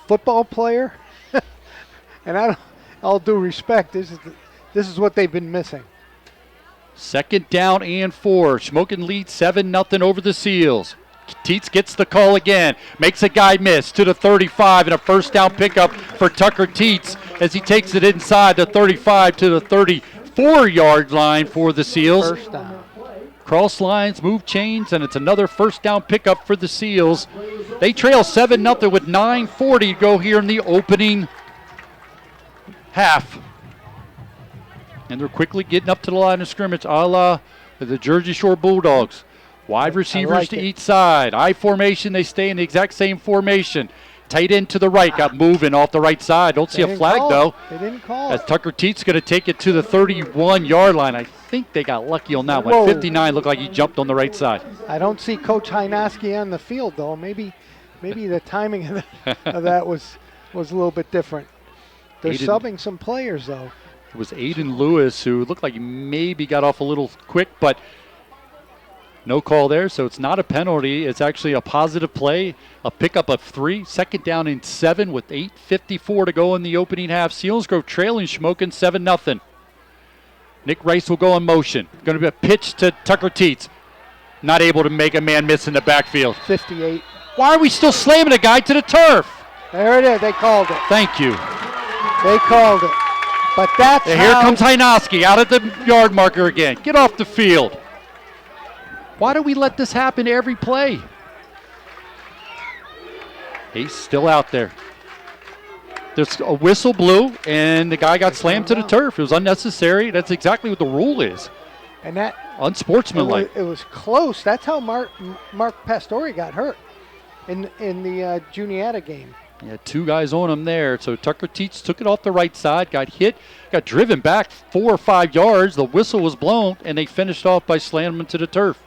football player. And all due respect, this is what they've been missing. 2nd down and 4. Shamokin leads 7-0 over the Seals. Teets gets the call again, makes a guy miss to the 35, and a first down pickup for Tucker Teets as he takes it inside the 35 to the 34-yard line for the Seals. First down. Cross lines, move chains, and it's another first down pickup for the Seals. They trail 7-0 with 9:40 to go here in the opening half. And they're quickly getting up to the line of scrimmage, a la the Jersey Shore Bulldogs. Wide receivers to each side. I formation, they stay in the exact same formation. Tight end to the right, got moving off the right side. Don't see a flag, though. They didn't call as Tucker Teets going to take it to the 31-yard line. I think they got lucky on that one. 59 looked like he jumped on the right side. I don't see Coach Hynoski on the field, though. Maybe the timing of that was a little bit different. They're subbing some players, though. It was Aiden Lewis who looked like he maybe got off a little quick, but no call there, so it's not a penalty. It's actually a positive play, a pickup of 3, 2nd down and 7 with 8:54 to go in the opening half. Selinsgrove trailing Shamokin 7-0. Nick Rice will go in motion. Going to be a pitch to Tucker Teets. Not able to make a man miss in the backfield. 58. Why are we still slamming a guy to the turf? There it is. They called it. Thank you. They called it. But that's and here comes Hynoski out at the yard marker again. Get off the field. Why do we let this happen every play? He's still out there. There's a whistle blew, and the guy got slammed to the turf. It was unnecessary. That's exactly what the rule is. And that unsportsmanlike. It was close. That's how Mark Pastore got hurt in the Juniata game. Yeah, 2 guys on him there. So Tucker Teets took it off the right side, got hit, got driven back 4 or 5 yards. The whistle was blown, and they finished off by slamming him to the turf.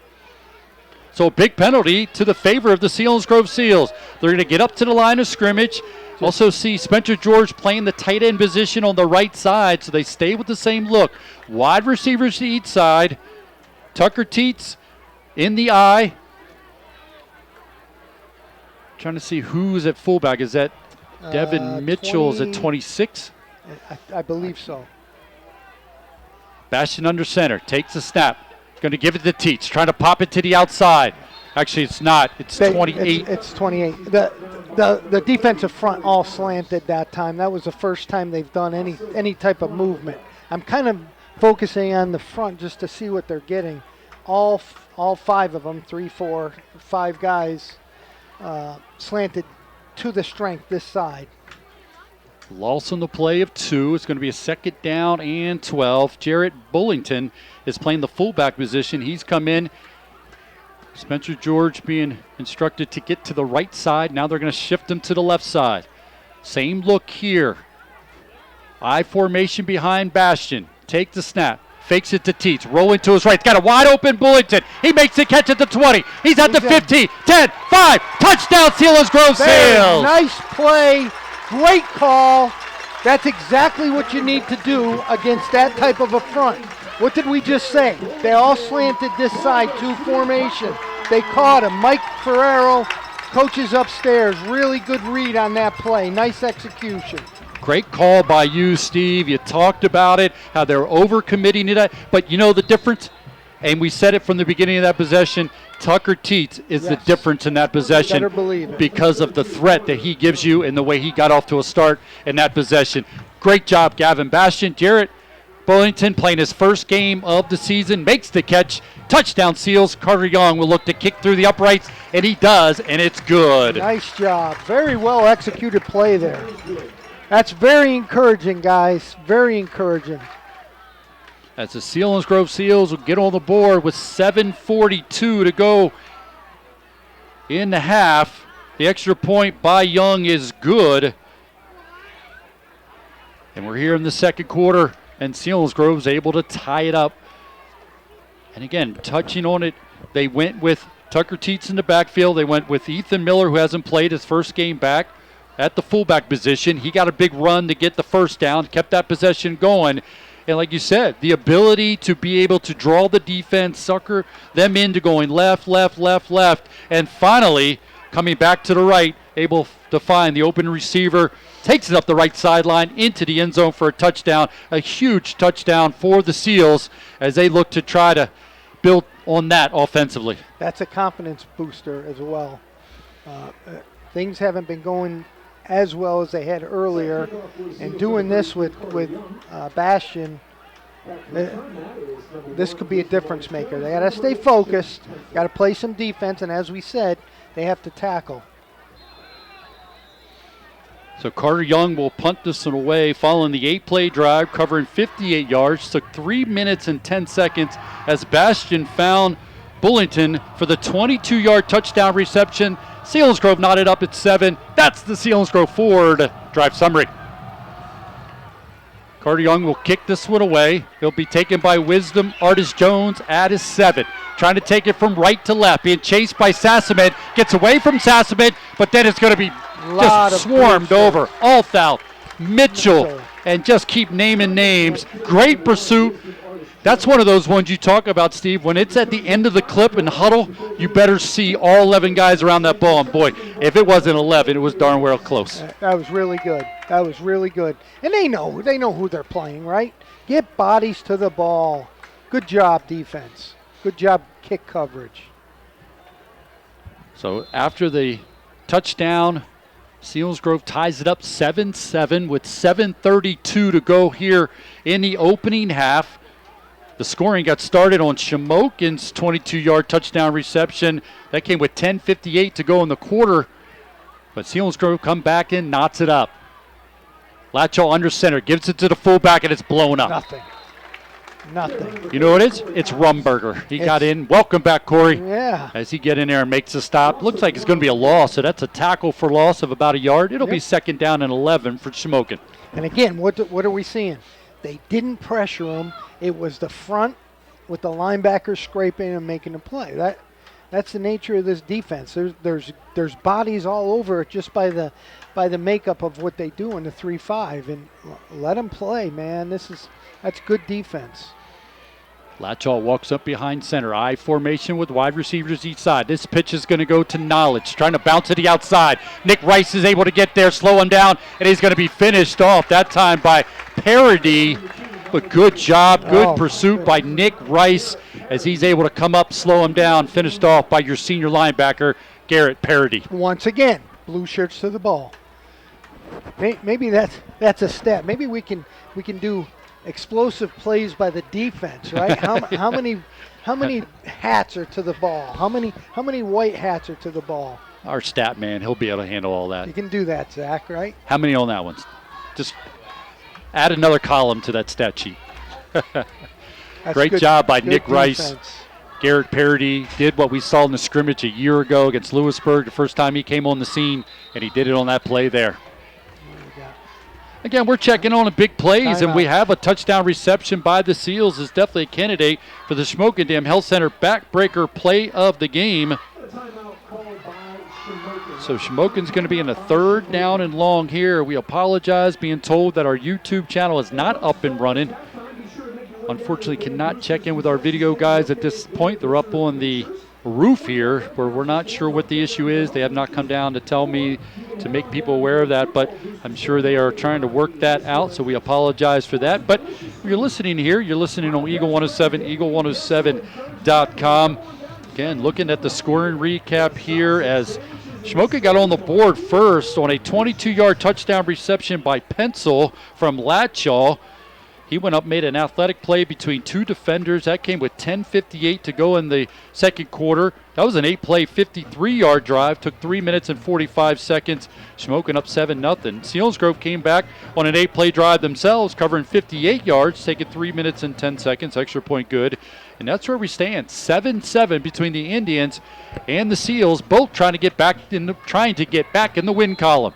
So a big penalty to the favor of the Selinsgrove Seals. They're going to get up to the line of scrimmage. Also see Spencer George playing the tight end position on the right side, so they stay with the same look. Wide receivers to each side. Tucker Teets in the eye. Trying to see who's at fullback. Is that Devin Mitchell? Is at 26? I believe so. Bastion under center. Takes the snap. Going to give it to Teets. Trying to pop it to the outside. Actually, it's not. It's 28. It's 28. The defensive front all slanted that time. That was the first time they've done any type of movement. I'm kind of focusing on the front just to see what they're getting. All 5 of them, 3, 4, 5 guys slanted to the strength this side. Loss on the play of 2. It's going to be a 2nd down and 12. Jarrett Bullington is playing the fullback position. He's come in. Spencer George being instructed to get to the right side. Now they're going to shift him to the left side. Same look here. I formation behind Bastion. Take the snap. Fakes it to Teets. Rolling to his right. Got a wide open Bullington. He makes the catch at the 20. He's at the 15. 10, 5. Touchdown, Selinsgrove Seals. Nice play. Great call. That's exactly what you need to do against that type of a front. What did we just say? They all slanted this side, 2 formation. They caught him. Mike Ferrero, coaches upstairs. Really good read on that play. Nice execution. Great call by you, Steve. You talked about it, how they're overcommitting to that. But you know the difference? And we said it from the beginning of that possession. Tucker Teets is the difference in that possession. Better believe it. Because of the threat that he gives you and the way he got off to a start in that possession. Great job, Gavin Bastion. Jarrett Bullington playing his first game of the season, makes the catch. Touchdown Seals. Carter Young will look to kick through the uprights, and he does, and it's good. Nice job. Very well executed play there. That's very encouraging, guys. Very encouraging. As the Selinsgrove Seals will get on the board with 7:42 to go in the half. The extra point by Young is good. And we're here in the second quarter, and Selinsgrove's able to tie it up. And again, touching on it, they went with Tucker Teets in the backfield. They went with Ethan Miller, who hasn't played his first game back, at the fullback position. He got a big run to get the first down, kept that possession going. And like you said, the ability to be able to draw the defense, sucker them into going left, left, left, left, and finally coming back to the right, able to find the open receiver, takes it up the right sideline into the end zone for a touchdown. A huge touchdown for the Seals as they look to try to build on that offensively. That's a confidence booster as well. Things haven't been going as well as they had earlier, and doing this with Bastion, this could be a difference maker. They got to stay focused, got to play some defense, and as we said, they have to tackle. So Carter Young will punt this one away following the 8-play drive, covering 58 yards. Took 3 minutes and 10 seconds as Bastion found Bullington for the 22-yard touchdown reception. Selinsgrove knotted up at 7. That's the Selinsgrove Ford drive summary. Carter Young will kick this one away. He'll be taken by Wisdom Artis Jones at his 7. Trying to take it from right to left, being chased by Sassaman. Gets away from Sassaman, but then it's going to be just swarmed over. Althout, Mitchell, and just keep naming names. Great pursuit. That's one of those ones you talk about, Steve. When it's at the end of the clip and huddle, you better see all 11 guys around that ball. And boy, if it wasn't 11, it was darn well close. That was really good. That was really good. And they know who they're playing, right? Get bodies to the ball. Good job, defense. Good job, kick coverage. So after the touchdown, Selinsgrove ties it up 7-7 with 7:32 to go here in the opening half. The scoring got started on Shamokin's 22-yard touchdown reception. That came with 10:58 to go in the quarter. But Selinsgrove come back and knots it up. Latchall under center, gives it to the fullback, and it's blown up. Nothing. You know what it is? It's Rumberger. He got in. Welcome back, Corey. Yeah. As he get in there and makes a stop. Looks like it's going to be a loss, so that's a tackle for loss of about a yard. It'll be 2nd down and 11 for Shamokin. And again, what are we seeing? They didn't pressure him. It was the front with the linebacker scraping and making a play. That's the nature of this defense. There's bodies all over it just by the makeup of what they do in the 3-5, and let them play, man. That's good defense. Latchall walks up behind center. I formation with wide receivers each side. This pitch is going to go to Knowledge, trying to bounce to the outside. Nick Rice is able to get there, slow him down, and he's going to be finished off that time by Parody. But good job, good pursuit by Nick Rice as he's able to come up, slow him down, finished off by your senior linebacker, Garrett Parody. Once again, blue shirts to the ball. Maybe that's a step. Maybe we can do explosive plays by the defense, right? How many hats are to the ball? How many white hats are to the ball? Our stat man, he'll be able to handle all that. You can do that, Zach, right? How many on that one? Just add another column to that stat sheet. Great job by Nick Rice. Garrett Parody did what we saw in the scrimmage a year ago against Lewisburg, the first time he came on the scene, and he did it on that play there. Again, we're checking on the big plays, and we have a touchdown reception by the Seals. Is definitely a candidate for the Shamokin Dam Health Center backbreaker play of the game. So Shamokin's going to be in a 3rd down and long here. We apologize being told that our YouTube channel is not up and running. Unfortunately, cannot check in with our video guys at this point. They're up on the roof here where we're not sure what the issue is. They have not come down to tell me to make people aware of that, but I'm sure they are trying to work that out, so we apologize for that. But if you're listening here, you're listening on Eagle 107, eagle107.com. Again, looking at the scoring recap here as Shamokin got on the board first on a 22-yard touchdown reception by Pencil from Latchall. He went up, made an athletic play between 2 defenders. That came with 10:58 to go in the second quarter. That was an 8-play, 53-yard drive. Took 3 minutes and 45 seconds. Shamokin up 7-0. Selinsgrove came back on an 8-play drive themselves, covering 58 yards, taking 3 minutes and 10 seconds. Extra point good. And that's where we stand. 7-7 between the Indians and the Seals, both trying to get back in the win column.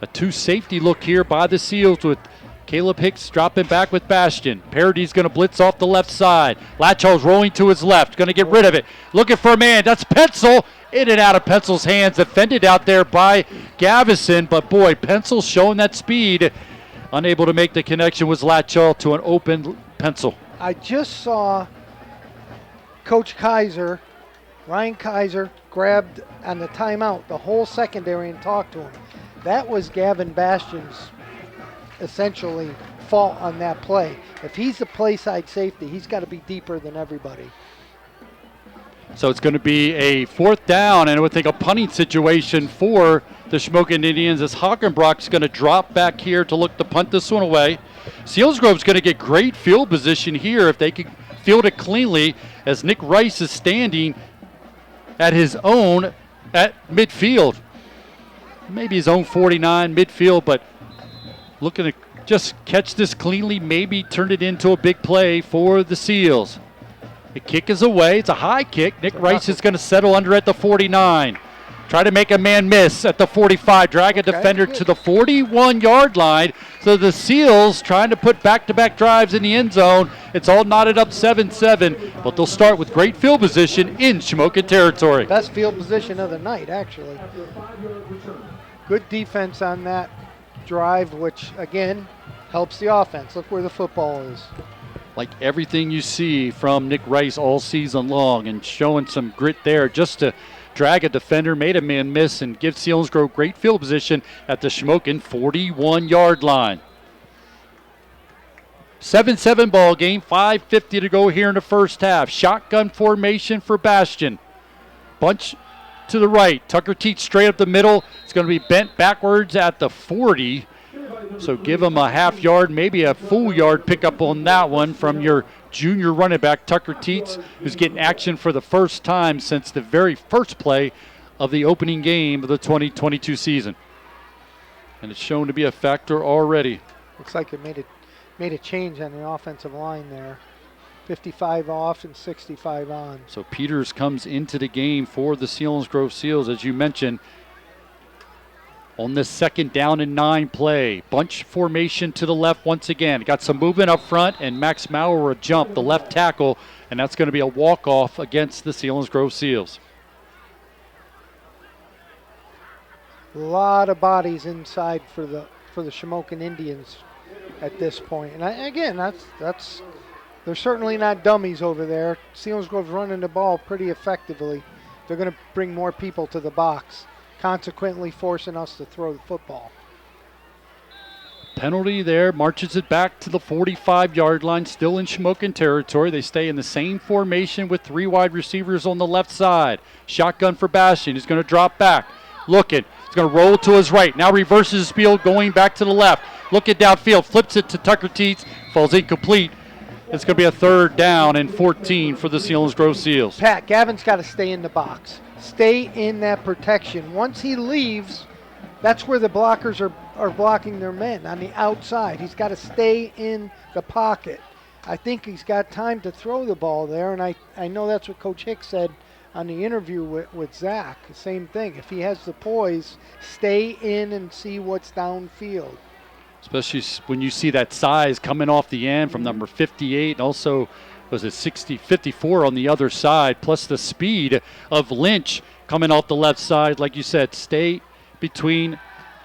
A 2-safety look here by the Seals with Caleb Hicks dropping back with Bastion. Parody's going to blitz off the left side. Latchall's rolling to his left, going to get rid of it. Looking for a man. That's Pencil. In and out of Pencil's hands. Defended out there by Gavison. But boy, Pencil showing that speed. Unable to make the connection was Latchall to an open Pencil. I just saw Coach Kaiser Ryan Kaiser grabbed on the timeout the whole secondary and talked to him. That was Gavin Bastion's essentially fault on that play. If he's the play side safety, he's got to be deeper than everybody. So it's going to be a 4th down, and I would think a punting situation for the Shamokin Indians as Hockenbrock's going to drop back here to look to punt this one away. Selinsgrove's going to get great field position here if they can field it cleanly, as Nick Rice is standing at his own at midfield. Maybe his own 49 midfield, but looking to just catch this cleanly, maybe turn it into a big play for the Seals. The kick is away. It's a high kick. Nick Rice is going to settle under at the 49. Try to make a man miss at the 45. Drag a defender to the 41-yard line. So the Seals trying to put back-to-back drives in the end zone. It's all knotted up 7-7, but they'll start with great field position in Shamokin territory. Best field position of the night, actually. Good defense on that drive, which, again, helps the offense. Look where the football is. Like everything you see from Nick Rice all season long, and showing some grit there just to drag a defender, made a man miss, and give Selinsgrove great field position at the Shamokin 41-yard line. 7-7 ball game, 5:50 to go here in the first half. Shotgun formation for Bastion. Bunch to the right. Tucker Teets straight up the middle. It's going to be bent backwards at the 40. So give him a half yard, maybe a full yard pickup on that one from your junior running back, Tucker Teets, who's getting action for the first time since the very first play of the opening game of the 2022 season. And it's shown to be a factor already. Looks like it made a change on the offensive line there. 55 off and 65 on. So Peters comes into the game for the Selinsgrove Seals, as you mentioned. On this 2nd down and 9 play. Bunch formation to the left once again. Got some movement up front, and Max Maurer a jump, the left tackle, and that's going to be a walk-off against the Selinsgrove Seals. A lot of bodies inside for the Shamokin Indians at this point. And again, that's they're certainly not dummies over there. Selinsgrove's running the ball pretty effectively. They're going to bring more people to the box, consequently forcing us to throw the football. Penalty there, marches it back to the 45-yard line, still in Shamokin territory. They stay in the same formation with 3 wide receivers on the left side. Shotgun for Bastion. He's going to drop back, looking. He's going to roll to his right. Now reverses his field, going back to the left. Looking downfield, flips it to Tucker Teets, falls incomplete. It's going to be a 3rd down and 14 for the Selinsgrove Seals. Pat, Gavin's got to stay in the box. Stay in that protection. Once he leaves, that's where the blockers are blocking their men, on the outside. He's got to stay in the pocket. I think he's got time to throw the ball there, and I know that's what Coach Hicks said on the interview with Zach. Same thing. If he has the poise, stay in and see what's downfield. Especially when you see that size coming off the end from number 58, and also was it 54 on the other side, plus the speed of Lynch coming off the left side. Like you said, stay between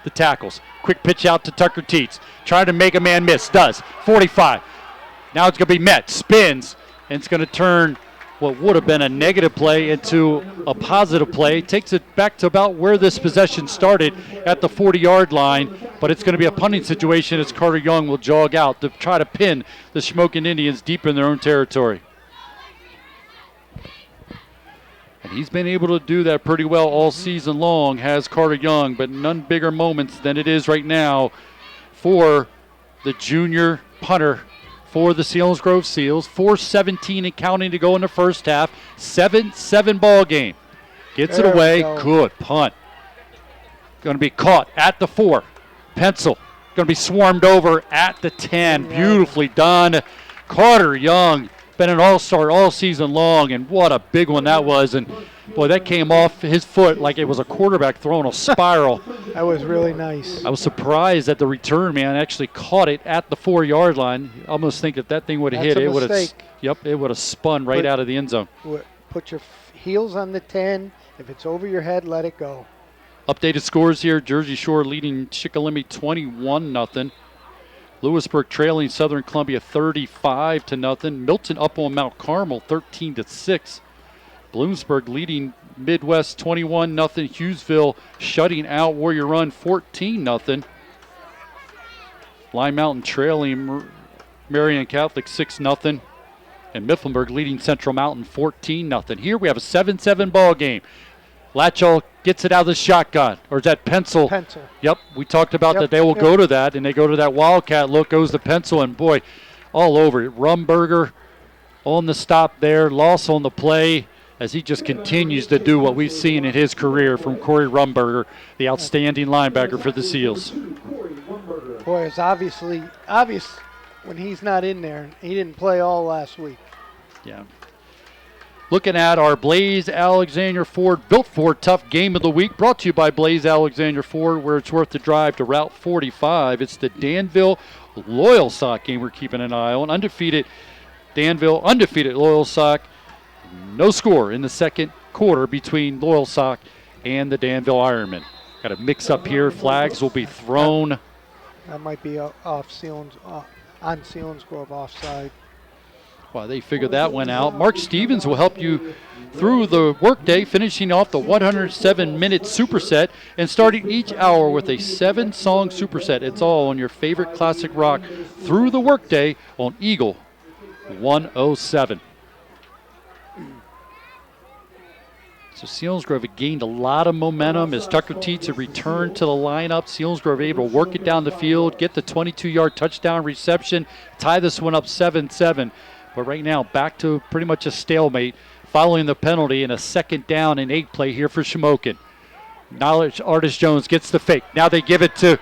the tackles. Quick pitch out to Tucker Teets. Trying to make a man miss. Does. 45. Now it's going to be met. Spins. And it's going to turn what would have been a negative play into a positive play. Takes it back to about where this possession started at the 40-yard line. But it's going to be a punting situation as Carter Young will jog out to try to pin the Shamokin Indians deep in their own territory. And he's been able to do that pretty well all season long, has Carter Young, but none bigger moments than it is right now for the junior punter for the Selinsgrove Seals. 4:17 and counting to go in the first half. 7-7 ball game. Gets it away. Good punt. Going to be caught at the 4. Pencil. Going to be swarmed over at the 10. Beautifully done. Carter Young, been an all-star all season long, and what a big one that was. And, boy, that came off his foot like it was a quarterback throwing a spiral. That was really nice. I was surprised that the return man actually caught it at the 4-yard line. I almost think if that thing would have hit, it would have. Yep, it would have spun right out of the end zone. Put your heels on the 10. If it's over your head, let it go. Updated scores here. Jersey Shore leading Shikellamy 21-0. Lewisburg trailing Southern Columbia 35-0. Milton up on Mount Carmel 13-6. Bloomsburg leading Midwest 21-0. Hughesville shutting out Warrior Run 14-0. Lime Mountain trailing Marion Catholic 6-0. And Mifflinburg leading Central Mountain 14-0. Here we have a 7-7 ball game. Latchall gets it out of the shotgun. Or is that Pencil? Pencil. Yep, we talked about that they will go to that, and they go to that Wildcat look, goes the Pencil, and boy, all over it. Rumberger on the stop there, loss on the play, as he just continues to do what we've seen in his career from Corey Rumberger, the outstanding linebacker for the Seals. Boy, it's obvious when he's not in there. He didn't play all last week. Yeah. Looking at our Blaze Alexander Ford Built Ford Tough Game of the Week, brought to you by Blaze Alexander Ford, where it's worth the drive to Route 45. It's the Danville Loyal Sock game we're keeping an eye on. Undefeated Danville, undefeated Loyal Sock. No score in the second quarter between Loyal Sock and the Danville Ironmen. Got a mix up here. Flags will be thrown. That might be on Selinsgrove offside. Well, they figured that one out. Mark Stevens will help you through the workday, finishing off the 107-minute superset and starting each hour with a 7-song superset. It's all on your favorite classic rock through the workday on Eagle 107. So Selinsgrove had gained a lot of momentum as Tucker Teets had returned to the lineup. Selinsgrove able to work it down the field, get the 22-yard touchdown reception, tie this one up 7-7. But right now, back to pretty much a stalemate following the penalty and a 2nd down and 8 play here for Shamokin. Knowledge Artist Jones gets the fake. Now they give it to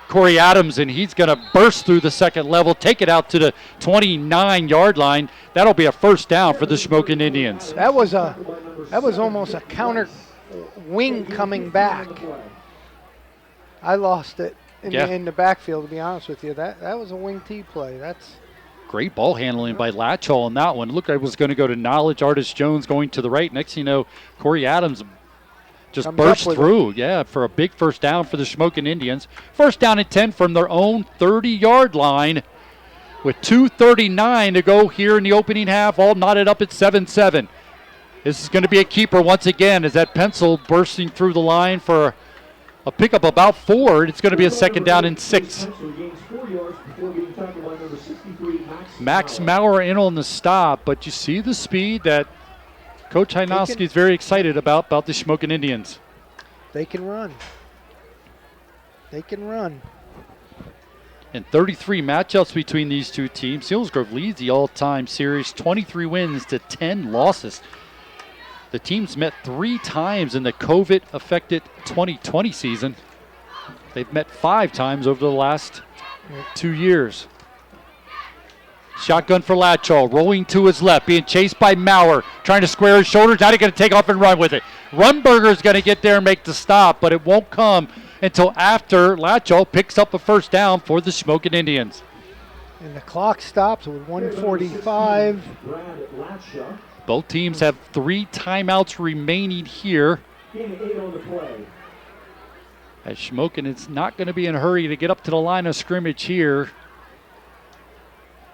Corey Adams, and he's going to burst through the second level, take it out to the 29-yard line. That'll be a 1st down for the Shamokin Indians. That was almost a counter wing coming back. I lost it in the backfield, to be honest with you. That was a wing T play. That's great ball handling by Latchall on that one. Looked like it was going to go to Knowledge Artist Jones going to the right. Next thing you know, Corey Adams just burst through. Yeah, for a big 1st down for the Shamokin Indians. 1st down and 10 from their own 30-yard line with 2:39 to go here in the opening half, all knotted up at 7-7. This is going to be a keeper once again as that Pencil bursting through the line for a pickup about 4. It's going to be a 2nd down and 6. Max Maurer in on the stop, but you see the speed that Coach Hajnowski is very excited about the Shamokin Indians. They can run. They can run. And 33 matchups between these two teams. Selinsgrove leads the all-time series, 23 wins to 10 losses. The teams met 3 times in the COVID-affected 2020 season. They've met 5 times over the last 2 years. Shotgun for Latchall, rolling to his left, being chased by Maurer, trying to square his shoulders. Now he's going to take off and run with it. Rumberger's going to get there and make the stop, but it won't come until after Latchall picks up a 1st down for the Shamokin Indians. And the clock stops with 1:45. Both teams have 3 timeouts remaining here. As Shamokin is not going to be in a hurry to get up to the line of scrimmage here.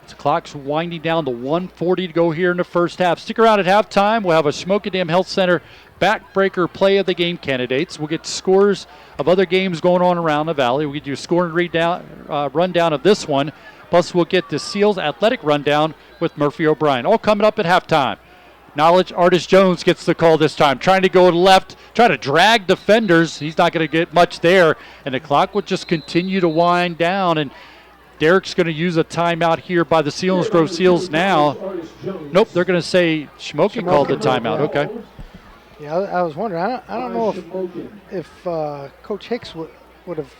The clock's winding down to 1:40 to go here in the 1st half. Stick around at halftime. We'll have a Shamokin Dam Health Center backbreaker play of the game candidates. We'll get scores of other games going on around the valley. We'll get you a scoring rundown of this one. Plus, we'll get the Seals athletic rundown with Murphy O'Brien. All coming up at halftime. Knowledge Artist Jones gets the call this time. Trying to go left, try to drag defenders. He's not going to get much there. And the clock will just continue to wind down. And Derek's going to use a timeout here by the Selinsgrove Seals now. Nope, they're going to say Shamokin called the timeout. Okay. Yeah, I was wondering. I don't know if Coach Hicks would have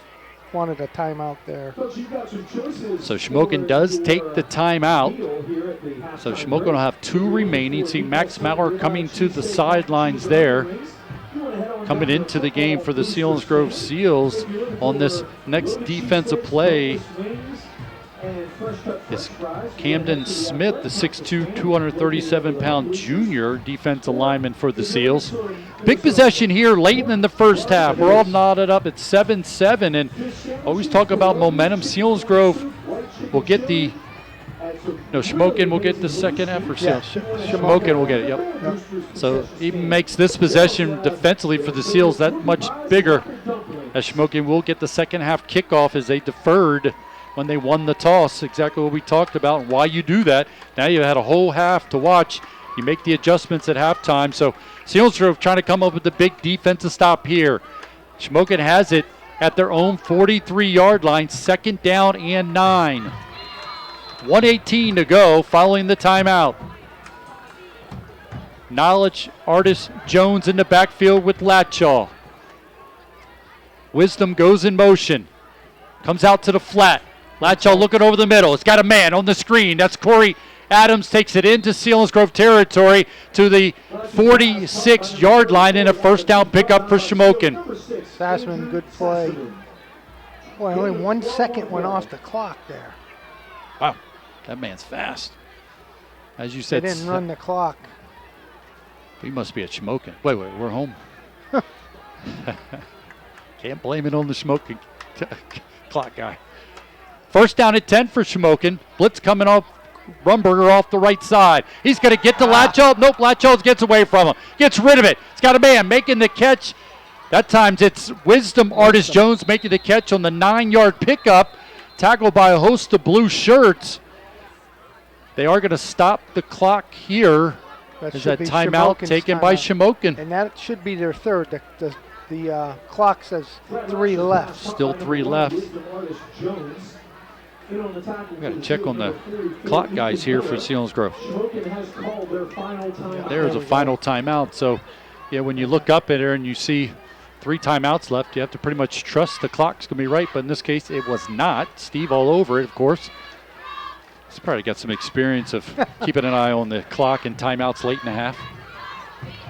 wanted a timeout there. So Shamokin does take the timeout. So Shamokin will have 2 remaining. See Max Maurer coming to the sidelines there. Coming into the game for the Selinsgrove Seals on this next defensive play is Camden Smith, the 6'2", 237-pound junior defensive lineman for the Seals. Big possession here late in the 1st half. We're all knotted up at 7-7, and always talk about momentum. Selinsgrove will get the No, Shamokin will get the second half or Yeah, Seals? Shamokin will get it, yep. So even makes this possession defensively for the Seals that much bigger, as Shamokin will get the second half kickoff as they deferred when they won the toss. Exactly what we talked about and why you do that. Now you had a whole half to watch. You make the adjustments at halftime. So Selinsgrove trying to come up with the big defensive stop here. Shamokin has it at their own 43-yard line, second down and 9. 1:18 to go following the timeout. Knowledge Artist Jones in the backfield with Latchaw. Wisdom goes in motion. Comes out to the flat. Latchaw looking over the middle. It's got a man on the screen. That's Corey Adams. Takes it into Selinsgrove territory to the 46-yard line in a first down pickup for Shamokin. Sassman, good play. Boy, only 1 second went off the clock there. Wow, that man's fast. As you They said, didn't run the clock. we must be at Shamokin. Wait, we're home. Can't blame it on the Shamokin clock guy. First down at 10 for Shamokin. Blitz coming off Rumberger off the right side. He's going to get to Latchaw. Nope, Latchaw gets away from him. Gets rid of it. He's got a man making the catch. That time it's Wisdom Artist Jones making the catch on the 9-yard pickup. Tackled by a host of blue shirts. They are going to stop the clock here. Is that timeout taken by Shamokin? And that should be their third. The clock says 3 left. Still 3 left. We got to check on the clock guys here for Selinsgrove. Yeah, there's a final timeout. So, yeah, when you look up at there and you see 3 timeouts left, you have to pretty much trust the clock's going to be right. But in this case, it was not. Steve all over it, of course. He's probably got some experience of keeping an eye on the clock and timeouts late in the half.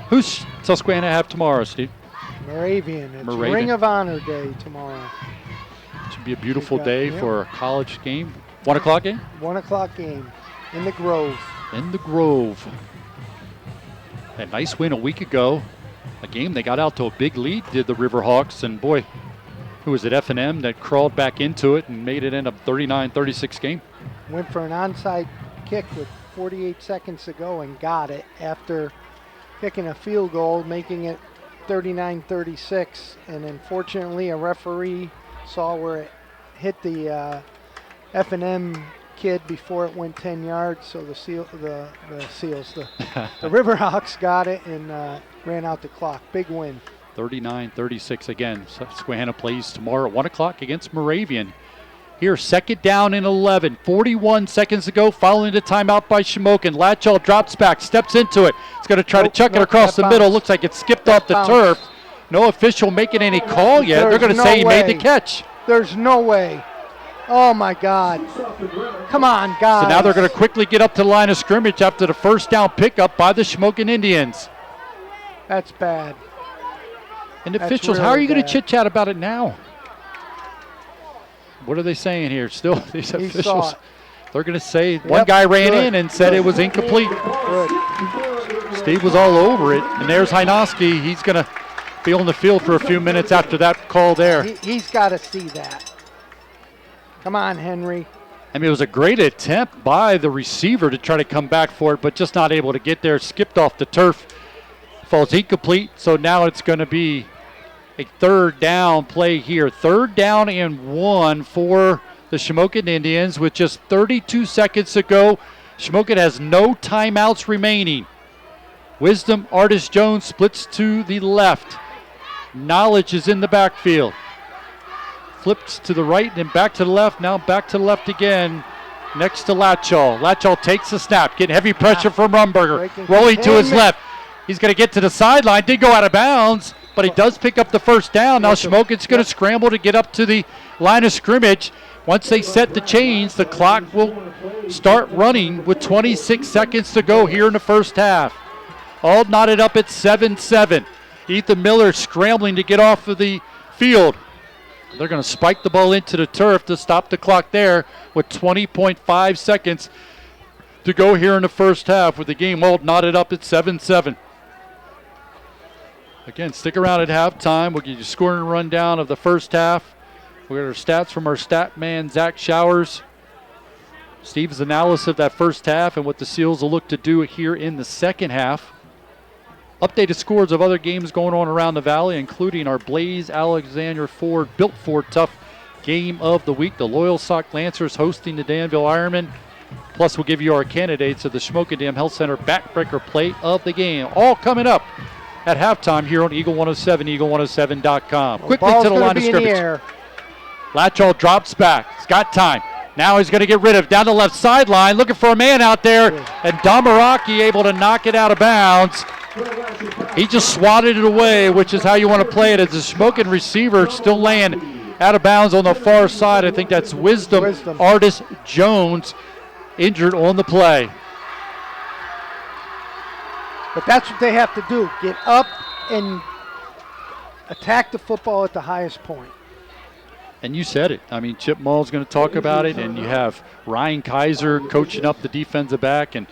Who's Susquehanna have tomorrow, Steve? Moravian. It's Moravian. Ring of Honor Day tomorrow. Should be a beautiful day for a college game. 1 o'clock game? 1 o'clock game in the Grove. In the Grove. A nice win a week ago. A game they got out to a big lead, did the Riverhawks. And boy, who was it, F&M, that crawled back into it and made it end up 39-36 game. Went for an onside kick with 48 seconds to go and got it after kicking a field goal, making it 39-36. And unfortunately, a referee saw where it hit the F&M kid before it went 10 yards. So the Riverhawks got it and ran out the clock. Big win. 39-36 again. Susquehanna plays tomorrow at 1 o'clock against Moravian. Here, second down and 11. 41 seconds to go following the timeout by Shamokin. Latchaw drops back, steps into it. It's going to try to chuck it across the middle. Looks like it skipped off the turf. No official making any call yet. They're going to say he made the catch. There's no way. Oh, my God. Come on, guys. So now they're going to quickly get up to the line of scrimmage after the first down pickup by the Shamokin Indians. That's bad. And the officials, how are you going to chit-chat about it now? What are they saying here? Still, these officials, they're going to say one guy ran in and said it was incomplete. Steve was all over it. And there's Hynoski. He's going to be on the field for a few minutes after that call there. He's got to see that. Come on, Henry. I mean, it was a great attempt by the receiver to try to come back for it, but just not able to get there. Skipped off the turf. Falls incomplete. So now it's going to be a third down play here. 3rd down and 1 for the Shamokin Indians with just 32 seconds to go. Shamokin has no timeouts remaining. Wisdom Artist Jones splits to the left. Knowledge is in the backfield. Flips to the right and back to the left. Now back to the left again. Next to Latchaw. Latchaw takes the snap. Getting heavy pressure from Rumberger. Rolling to his left. He's going to get to the sideline. Did go out of bounds, but he does pick up the first down. Now Shamokin's going to scramble to get up to the line of scrimmage. Once they set the chains, the clock will start running with 26 seconds to go here in the first half. All knotted up at 7-7. Ethan Miller scrambling to get off of the field. They're going to spike the ball into the turf to stop the clock there with 20.5 seconds to go here in the first half with the game all knotted up at 7-7. Again, stick around at halftime. We'll give you a scoring rundown of the first half. We'll get our stats from our stat man, Zach Showers. Steve's analysis of that first half and what the Seals will look to do here in the second half. Updated scores of other games going on around the Valley, including our Blaze Alexander Ford Built Ford Tough game of the week. The Loyal Sock Lancers hosting the Danville Ironmen. Plus, we'll give you our candidates of the Shamokin Health Center backbreaker play of the game. All coming up at halftime here on Eagle 107, eagle107.com. Quickly to the line of scrimmage. Latchall drops back. He's got time. Now he's going to get rid of down the left sideline, looking for a man out there, and Damaraki able to knock it out of bounds. He just swatted it away, which is how you want to play it as a Shamokin receiver still laying out of bounds on the far side. I think that's Wisdom. Artis Jones injured on the play. But that's what they have to do, get up and attack the football at the highest point. And you said it. I mean, Chip Mull's going to talk about it, and you have Ryan Kaiser coaching up the defensive back. And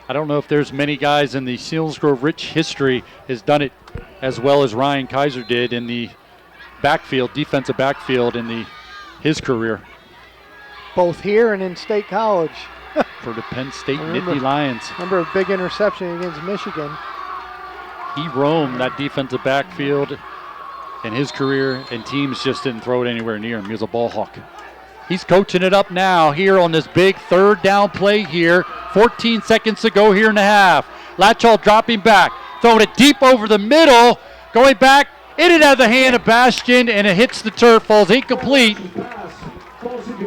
I don't know if there's many guys in the Selinsgrove rich history has done it as well as Ryan Kaiser did in the backfield, defensive backfield in his career. Both here and in State College. For the Penn State Nittany Lions. Remember a big interception against Michigan. He roamed that defensive backfield in his career, and teams just didn't throw it anywhere near him. He was a ball hawk. He's coaching it up now here on this big third down play here. 14 seconds to go here in the half. Latchall dropping back, throwing it deep over the middle, going back, in and out of the hand of Bastion, and it hits the turf, falls incomplete.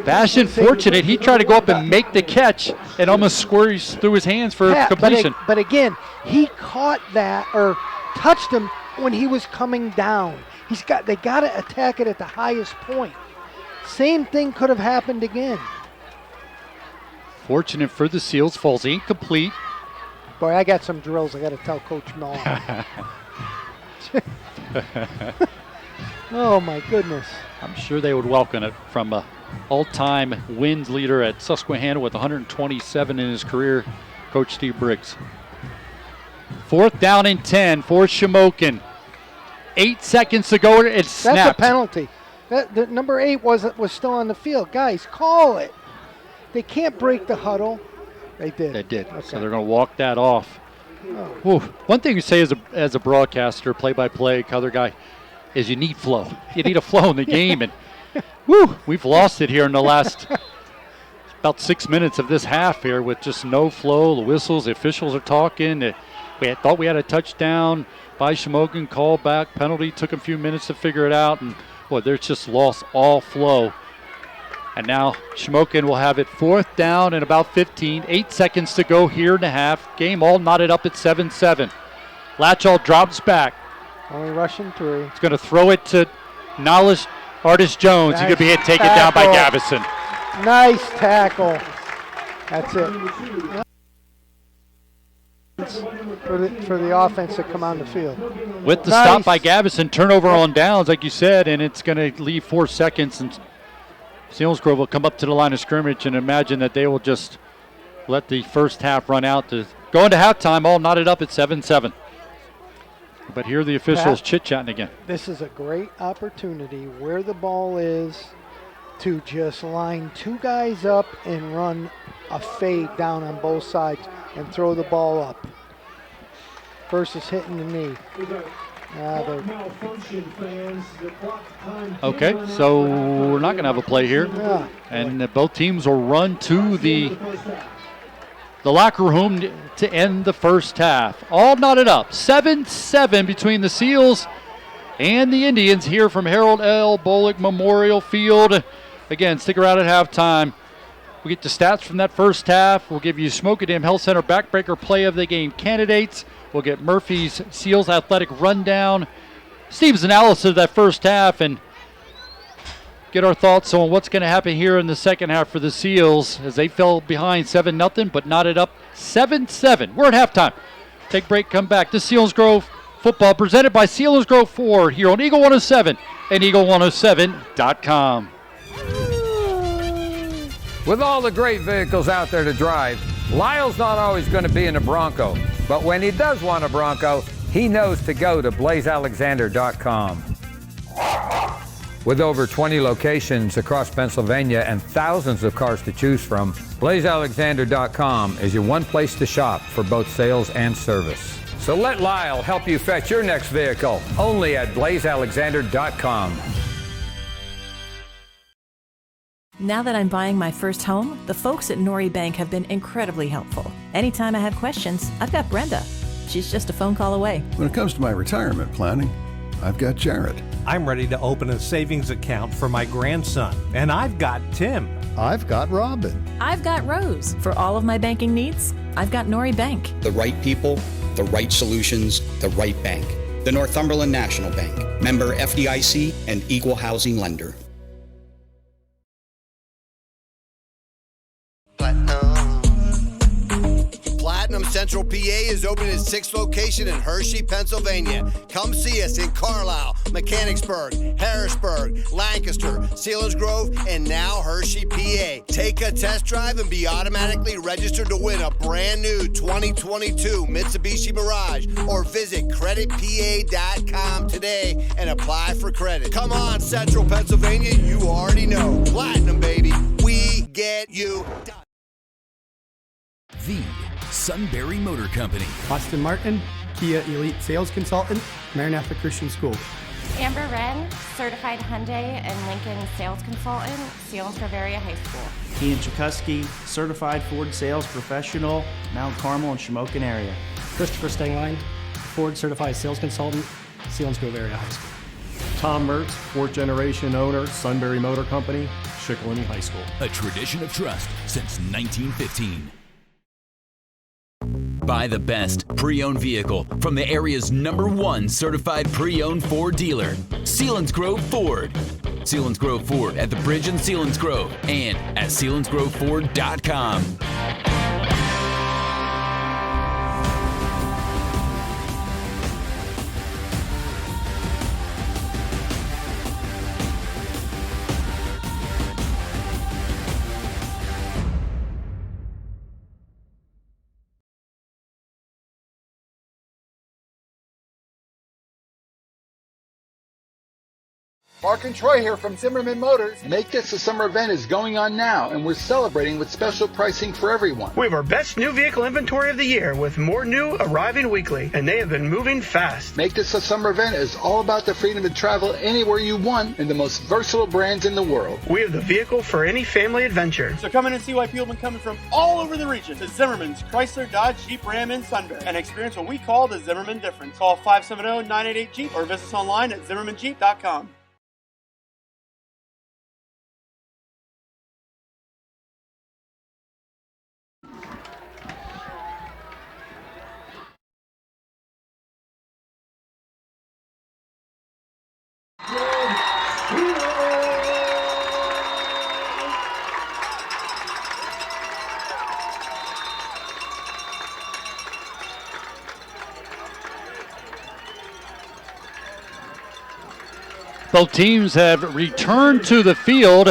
Bastion fortunate, he tried to go up and make the catch and almost squeezed through his hands for completion. But again, he caught that or touched him when he was coming down. They got to attack it at the highest point. Same thing could have happened again. Fortunate for the Seals, falls incomplete. Boy, I got some drills I got to tell Coach Noll. Oh my goodness. I'm sure they would welcome it from a all-time wins leader at Susquehanna with 127 in his career, Coach Steve Briggs. 4th down and 10 for Shamokin. 8 seconds to go. It's snapped. That's a penalty. The number 8 was still on the field. Guys, call it. They can't break the huddle. They did. They did. Okay. So they're going to walk that off. Oh. One thing you say as a broadcaster, play-by-play, color guy, is you need flow. You need a flow in the game, and we've lost it here in the last about 6 minutes of this half here with just no flow. The whistles, the officials are talking. We thought we had a touchdown by Shamokin, call back, penalty, took a few minutes to figure it out, and there's just lost all flow. And now Shamokin will have it 4th down and about 15, 8 seconds to go here in the half. Game all knotted up at 7-7. Latchall drops back. Only rushing 3. He's going to throw it to Knowledge Artis Jones. Nice. He could be hit, taken down by Gavison. Nice tackle. That's it. For the offense to come on the field. With the stop by Gavison, turnover on downs, like you said, and it's going to leave 4 seconds. And Selinsgrove will come up to the line of scrimmage and imagine that they will just let the first half run out to go into halftime, all knotted up at 7-7. But here are the officials chit-chatting again. This is a great opportunity where the ball is to just line 2 guys up and run a fade down on both sides and throw the ball up versus hitting the knee. Okay, so we're not going to have a play here. Yeah. And both teams will run to the locker room to end the first half. All knotted up. 7-7 between the Seals and the Indians here from Harold L. Bullock Memorial Field. Again, stick around at halftime. We'll get the stats from that first half. We'll give you Shamokin Health Center backbreaker play of the game candidates. We'll get Murphy's Seals athletic rundown, Steve's analysis of that first half, and get our thoughts on what's going to happen here in the second half for the Seals as they fell behind 7-0, but knotted up 7-7. We're at halftime. Take a break, come back. This Selinsgrove Football presented by Selinsgrove Ford here on Eagle 107 and eagle107.com. With all the great vehicles out there to drive, Lyle's not always going to be in a Bronco, but when he does want a Bronco, he knows to go to blazealexander.com. With over 20 locations across Pennsylvania and thousands of cars to choose from, BlazeAlexander.com is your one place to shop for both sales and service. So let Lyle help you fetch your next vehicle, only at BlazeAlexander.com. Now that I'm buying my first home, the folks at Nori Bank have been incredibly helpful. Anytime I have questions, I've got Brenda. She's just a phone call away. When it comes to my retirement planning, I've got Jared. I'm ready to open a savings account for my grandson. And I've got Tim. I've got Robin. I've got Rose. For all of my banking needs, I've got Nori Bank. The right people, the right solutions, the right bank. The Northumberland National Bank. Member FDIC and equal housing lender. Platinum Central PA is opening its 6th location in Hershey, Pennsylvania. Come see us in Carlisle, Mechanicsburg, Harrisburg, Lancaster, Selinsgrove, and now Hershey, PA. Take a test drive and be automatically registered to win a brand new 2022 Mitsubishi Mirage, or visit creditpa.com today and apply for credit. Come on, Central Pennsylvania, you already know. Platinum, baby. We get you done. The Sunbury Motor Company. Austin Martin, Kia Elite Sales Consultant, Maranatha Christian School. Amber Wren, Certified Hyundai and Lincoln Sales Consultant, Selinsgrove Area High School. Ian Chakosky, Certified Ford Sales Professional, Mount Carmel and Shamokin area. Christopher Stengline, Ford Certified Sales Consultant, Selinsgrove Area High School. Tom Mertz, 4th generation owner, Sunbury Motor Company, Shikellamy High School. A tradition of trust since 1915. Buy the best pre-owned vehicle from the area's #1 certified pre-owned Ford dealer, Selinsgrove Ford. Selinsgrove Ford at the Bridge in Selinsgrove and at SelinsgroveFord.com. Mark and Troy here from Zimmerman Motors. Make This a Summer event is going on now, and we're celebrating with special pricing for everyone. We have our best new vehicle inventory of the year, with more new arriving weekly, and they have been moving fast. Make This a Summer event is all about the freedom to travel anywhere you want and the most versatile brands in the world. We have the vehicle for any family adventure. So come in and see why people have been coming from all over the region to Zimmerman's Chrysler, Dodge, Jeep, Ram, and Sunbury, and experience what we call the Zimmerman difference. Call 570-988-JEEP or visit us online at ZimmermanJeep.com. Both teams have returned to the field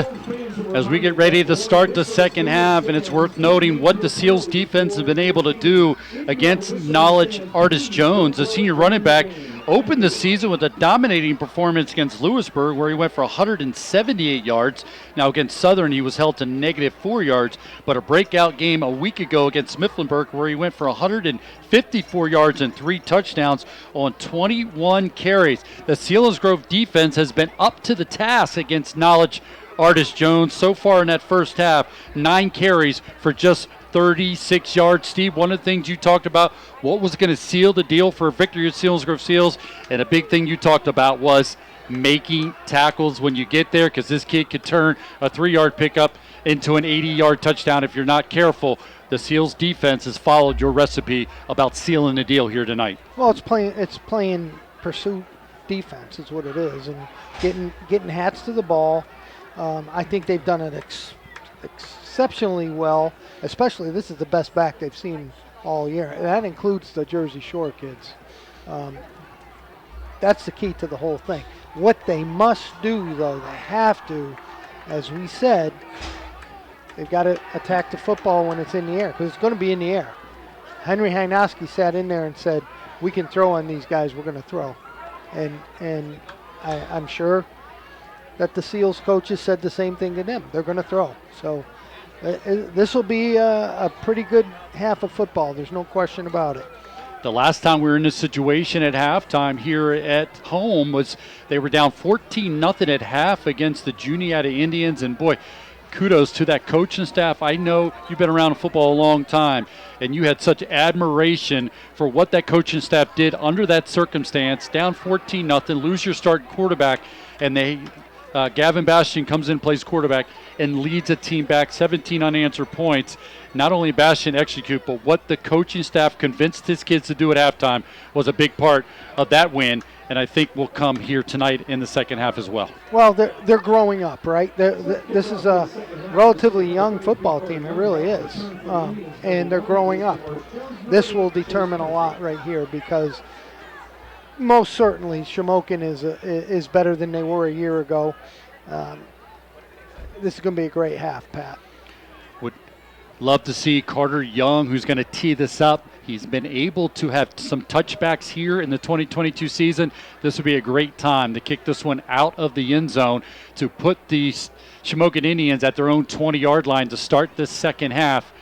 as we get ready to start the second half, and it's worth noting what the Seals defense has been able to do against Knowledge Artis Jones. The senior running back opened the season with a dominating performance against Lewisburg, where he went for 178 yards. Now against Southern, he was held to -4 yards, but a breakout game a week ago against Mifflinburg, where he went for 154 yards and 3 touchdowns on 21 carries. The Selinsgrove defense has been up to the task against Knowledge Artis Jones. So far in that first half, 9 carries for just 36 yards. Steve, one of the things you talked about, what was going to seal the deal for a victory at Selinsgrove Seals, and a big thing you talked about was making tackles when you get there, because this kid could turn a 3-yard pickup into an 80-yard touchdown if you're not careful. The Seals defense has followed your recipe about sealing the deal here tonight. Well, it's playing pursuit defense is what it is, and getting hats to the ball. I think they've done it exceptionally well, especially this is the best back they've seen all year. And that includes the Jersey Shore kids. That's the key to the whole thing. What they must do, though, they have to, as we said, they've got to attack the football when it's in the air, because it's going to be in the air. Henry Hajnowski sat in there and said, we can throw on these guys, we're going to throw. And I'm sure that the Seals coaches said the same thing to them. They're going to throw. So this will be a pretty good half of football. There's no question about it. The last time we were in this situation at halftime here at home was they were down 14-0 at half against the Juniata Indians. And, boy, kudos to that coaching staff. I know you've been around football a long time, and you had such admiration for what that coaching staff did under that circumstance. Down 14-0, lose your starting quarterback, and Gavin Bastian comes in, plays quarterback, and leads a team back 17 unanswered points. Not only Bastian execute, but what the coaching staff convinced his kids to do at halftime was a big part of that win, and I think will come here tonight in the second half as well. Well, they're growing up, right? This is a relatively young football team. It really is. And they're growing up. This will determine a lot right here because most certainly Shamokin is better than they were a year ago. This is going to be a great half, Pat. Would love to see Carter Young, who's going to tee this up. He's been able to have some touchbacks here in the 2022 season. This would be a great time to kick this one out of the end zone to put the Shamokin Indians at their own 20-yard line to start this second half,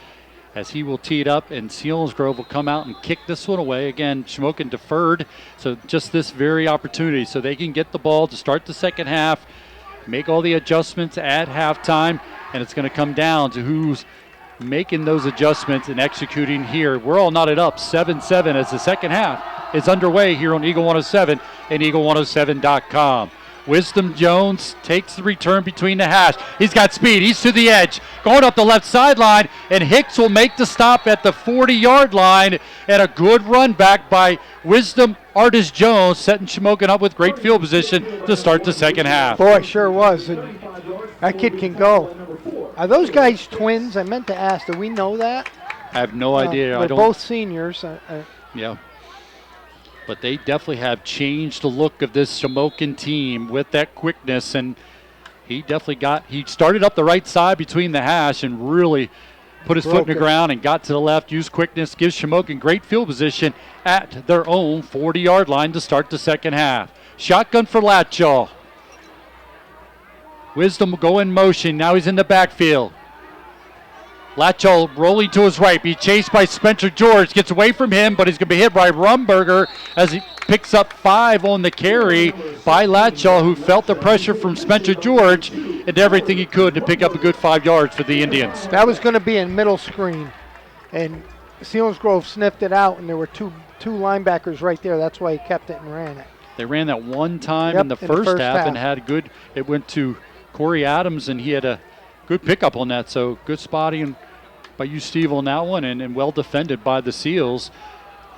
as he will tee it up and Selinsgrove will come out and kick this one away. Again, Shamokin deferred, so just this very opportunity so they can get the ball to start the second half, make all the adjustments at halftime, and it's going to come down to who's making those adjustments and executing here. We're all knotted up 7-7 as the second half is underway here on Eagle 107 and Eagle107.com. Wisdom Jones takes the return between the hash. He's got speed. He's to the edge. Going up the left sideline, and Hicks will make the stop at the 40-yard line. And a good run back by Wisdom Artis Jones, setting Shamokin up with great field position to start the second half. Boy, it sure was. And that kid can go. Are those guys twins? I meant to ask. Do we know that? I have no idea. They're both seniors. Yeah. But they definitely have changed the look of this Shamokin team with that quickness, and he started up the right side between the hash and really put his foot in the ground and got to the left, used quickness, gives Shamokin great field position at their own 40-yard line to start the second half. Shotgun for Latchaw. Wisdom will go in motion. Now he's in the backfield. Latchaw rolling to his right. Be chased by Spencer George. Gets away from him, but he's going to be hit by Rumberger as he picks up 5 on the carry by Latchaw, who felt the pressure from Spencer George and did everything he could to pick up a good 5 yards for the Indians. That was going to be a middle screen, and Selinsgrove sniffed it out, and there were two linebackers right there. That's why he kept it and ran it. They ran that one time in the first half and had good. It went to Corey Adams, and he had a good pickup on that. So good spotting by you, Steve, on that one, and well defended by the Seals.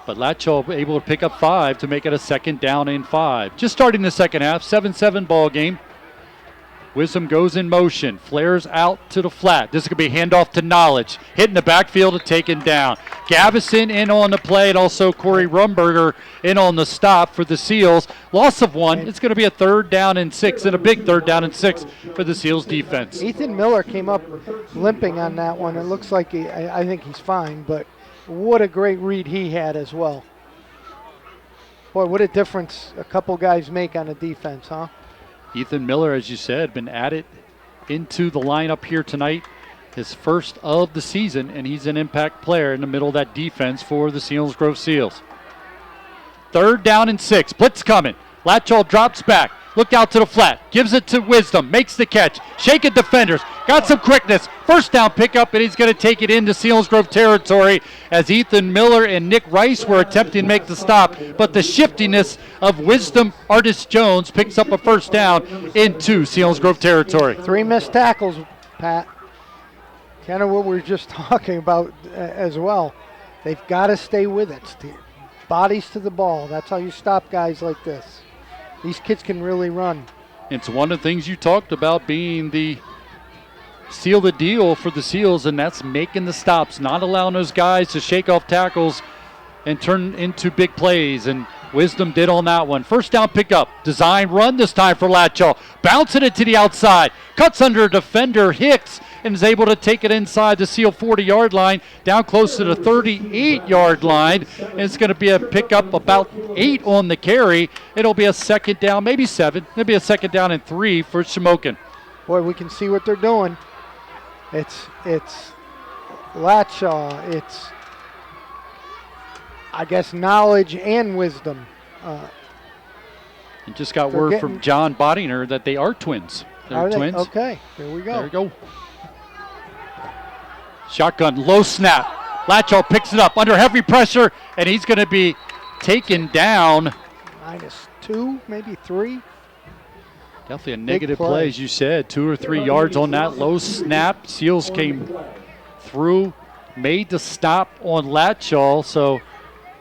But Latchaw able to pick up 5 to make it a second down and 5. Just starting the second half, 7-7 ball game. Wisdom goes in motion, flares out to the flat. This is going to be a handoff to Knowledge. Hitting the backfield and taken down. Gavison in on the play, and also Corey Rumberger in on the stop for the Seals. Loss of 1. It's going to be a 3rd down and 6, and a big 3rd down and 6 for the Seals defense. Ethan Miller came up limping on that one. It looks like I think he's fine, but what a great read he had as well. Boy, what a difference a couple guys make on a defense, huh? Ethan Miller, as you said, been added into the lineup here tonight. His first of the season, and he's an impact player in the middle of that defense for the Selinsgrove Seals. 3rd down and 6. Blitz coming. Latchaw drops back. Look out to the flat. Gives it to Wisdom. Makes the catch. Shaking defenders. Got some quickness. First down pickup, and he's going to take it into Selinsgrove territory as Ethan Miller and Nick Rice were attempting to make the stop. But the shiftiness of Wisdom Artis Jones picks up a first down into Selinsgrove territory. 3 missed tackles, Pat. Kind of what we were just talking about as well. They've got to stay with it. Bodies to the ball. That's how you stop guys like this. These kids can really run. It's one of the things you talked about being the seal the deal for the Seals, and that's making the stops, not allowing those guys to shake off tackles and turn into big plays, and Wisdom did on that one. First down pickup, design run this time for Latchaw. Bouncing it to the outside, cuts under defender Hicks, and is able to take it inside the Seal 40-yard line, down close to the 38-yard line. And it's going to be a pickup about 8 on the carry. It'll be a second down, maybe 7. It'll be a second down and 3 for Shamokin. Boy, we can see what they're doing. It's Latshaw. It's, I guess, knowledge and wisdom. And just got word from John Bodinger that they are twins. They're twins. Okay, here we go. There we go. Shotgun, low snap. Latshaw picks it up under heavy pressure, and he's going to be taken down. -2, maybe 3. Definitely a negative play, as you said. 2 or 3 yards on that low snap. Seals came through, made the stop on Latshaw, so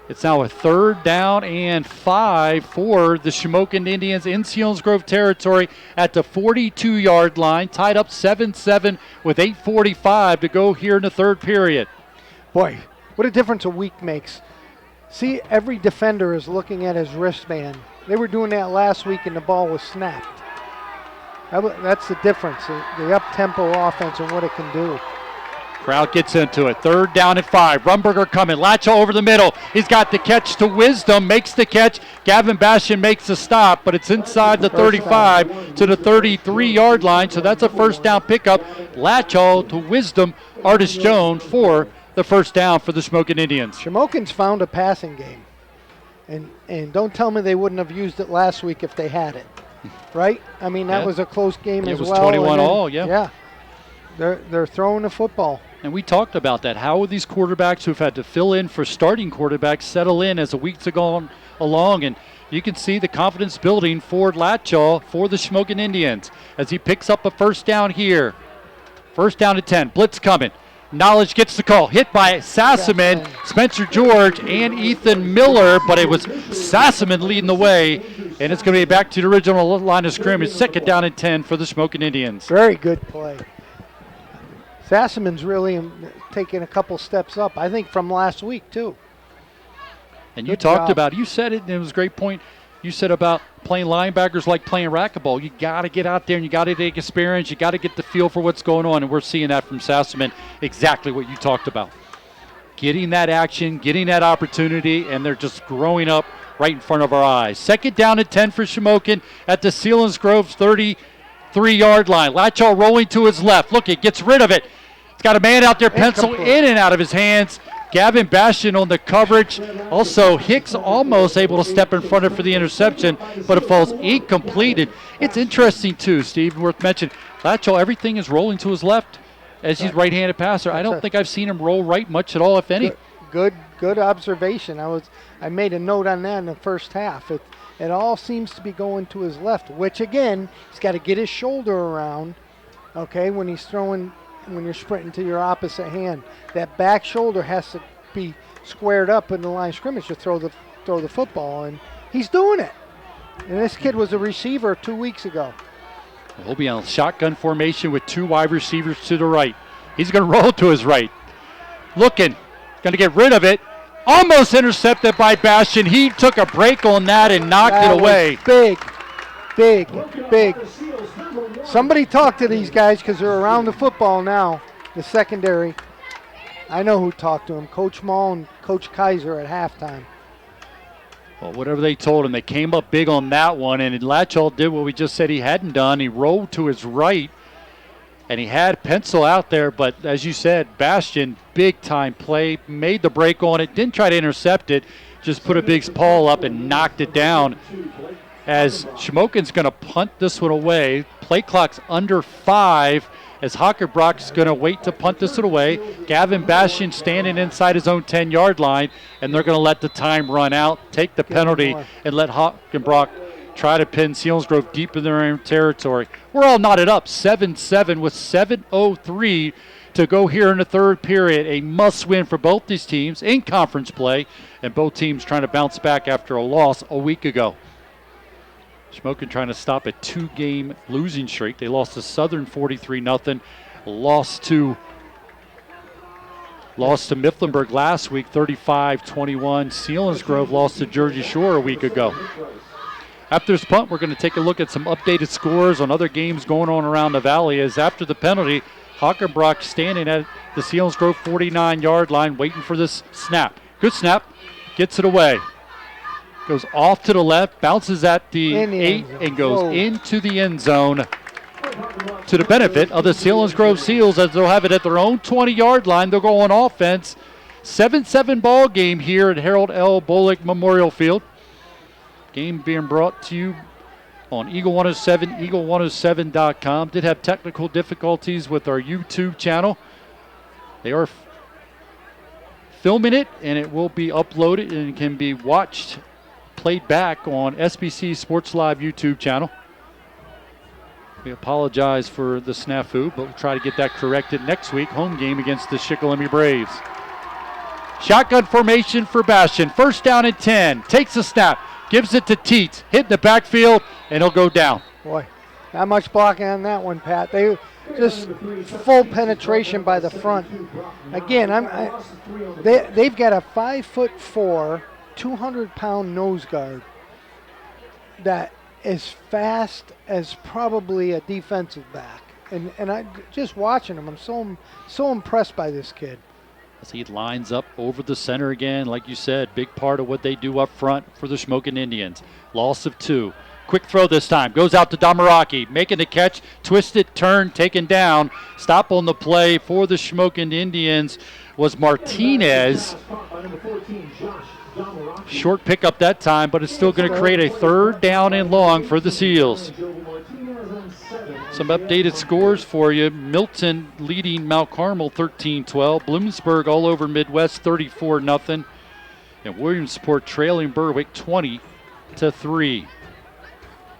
it's now a 3rd down and 5 for the Shamokin Indians in Selinsgrove territory at the 42-yard line, tied up 7-7 with 8:45 to go here in the 3rd period. Boy, what a difference a week makes. See, every defender is looking at his wristband. They were doing that last week and the ball was snapped. That's the difference, the up-tempo offense and what it can do. Crowd gets into it. 3rd down and 5. Rumberger coming. Latshaw over the middle. He's got the catch to Wisdom. Makes the catch. Gavin Bastian makes the stop, but it's inside the 35 to the 33-yard line. So that's a 1st down pickup. Latshaw to Wisdom. Artis Jones for the 1st down for the Shamokin Indians. Shamokin's found a passing game. And don't tell me they wouldn't have used it last week if they had it. Right? I mean, that was a close game as well. It was 21 all, yeah. Yeah. They're throwing the football. And we talked about that. How will these quarterbacks who've had to fill in for starting quarterbacks settle in as the weeks have gone along? And you can see the confidence building for Latshaw for the Shamokin Indians as he picks up a 1st down here. 1st down and 10. Blitz coming. Knowledge gets the call. Hit by Sassaman, Spencer George, and Ethan Miller, but it was Sassaman leading the way, and it's going to be back to the original line of scrimmage. 2nd down and 10 for the Shamokin Indians. Very good play. Sassaman's really taking a couple steps up, I think, from last week, too. And you talked about it. You said it, and it was a great point. You said about playing linebackers like playing racquetball. You got to get out there and you got to take experience. You got to get the feel for what's going on, and we're seeing that from Sassaman, exactly what you talked about. Getting that action, getting that opportunity, and they're just growing up right in front of our eyes. 2nd down and 10 for Shamokin at the Selinsgrove 33-yard line. Latshaw rolling to his left. Look, it gets rid of it. He's got a man out there, pencil in and out of his hands. Gavin Bastian on the coverage. Also, Hicks almost able to step in front of it for the interception, but it falls incomplete. It's interesting, too, Steve, worth mentioning. Latshaw, everything is rolling to his left as he's right-handed passer. I don't think I've seen him roll right much at all, if any. Good observation. I made a note on that in the first half. It all seems to be going to his left, which, again, he's got to get his shoulder around, okay, when he's throwing – when you're sprinting to your opposite hand. That back shoulder has to be squared up in the line of scrimmage to throw the football, and he's doing it. And this kid was a receiver 2 weeks ago. He'll be on shotgun formation with 2 wide receivers to the right. He's going to roll to his right. Looking, going to get rid of it. Almost intercepted by Bastian. He took a break on that and knocked it away. Big. Somebody talk to these guys because they're around the football now, the secondary. I know who talked to him, Coach Mall and Coach Kaiser at halftime. Well, whatever they told him, they came up big on that one, and Latshaw did what we just said he hadn't done. He rolled to his right, and he had pencil out there, but as you said, Bastian, big-time play, made the break on it, didn't try to intercept it, just put a big paw up and knocked it down. As Shamokin's going to punt this one away. Play clock's under 5 as Hockenbrock's going to wait to punt this one away. Gavin Bastian standing inside his own 10-yard line, and they're going to let the time run out, take the penalty, and let Hockenbrock try to pin Selinsgrove deep in their own territory. We're all knotted up, 7-7 with 7:03 to go here in the 3rd period. A must-win for both these teams in conference play, and both teams trying to bounce back after a loss a week ago. Shamokin trying to stop a 2-game losing streak. They lost to Southern 43-0. Lost to Mifflinburg last week 35-21. Selinsgrove lost to Jersey Shore a week ago. After this punt, we're going to take a look at some updated scores on other games going on around the valley, as after the penalty, Hockenbrock standing at the Selinsgrove 49-yard line waiting for this snap. Good snap. Gets it away. Goes off to the left, bounces at the 8 and goes into the end zone to the benefit of the Selinsgrove Seals as they'll have it at their own 20-yard line. They'll go on offense. 7-7 ball game here at Harold L. Bullock Memorial Field. Game being brought to you on Eagle 107, eagle107.com. Did have technical difficulties with our YouTube channel. They are filming it, and it will be uploaded and can be watched, played back on SBC Sports Live YouTube channel. We apologize for the snafu, but we'll try to get that corrected next week. Home game against the Shikellamy Braves. Shotgun formation for Bastion. First down and 10. Takes a snap. Gives it to Teets. Hit the backfield, and he'll go down. Boy, not much blocking on that one, Pat. They just full penetration by the front. Again, they've got a 5'4", 200-pound nose guard that is fast as probably a defensive back. And I just watching him, I'm so impressed by this kid. As he lines up over the center again, like you said, big part of what they do up front for the Shamokin Indians. Loss of 2. Quick throw this time. Goes out to Damaraki, making the catch. Twisted, turn, taken down. Stop on the play for the Shamokin Indians was Martinez. Short pickup that time, but it's still going to create a 3rd down and long for the Seals. Some updated scores for you. Milton leading Mount Carmel 13-12. Bloomsburg all over Midwest 34-0. And Williamsport trailing Berwick 20-3.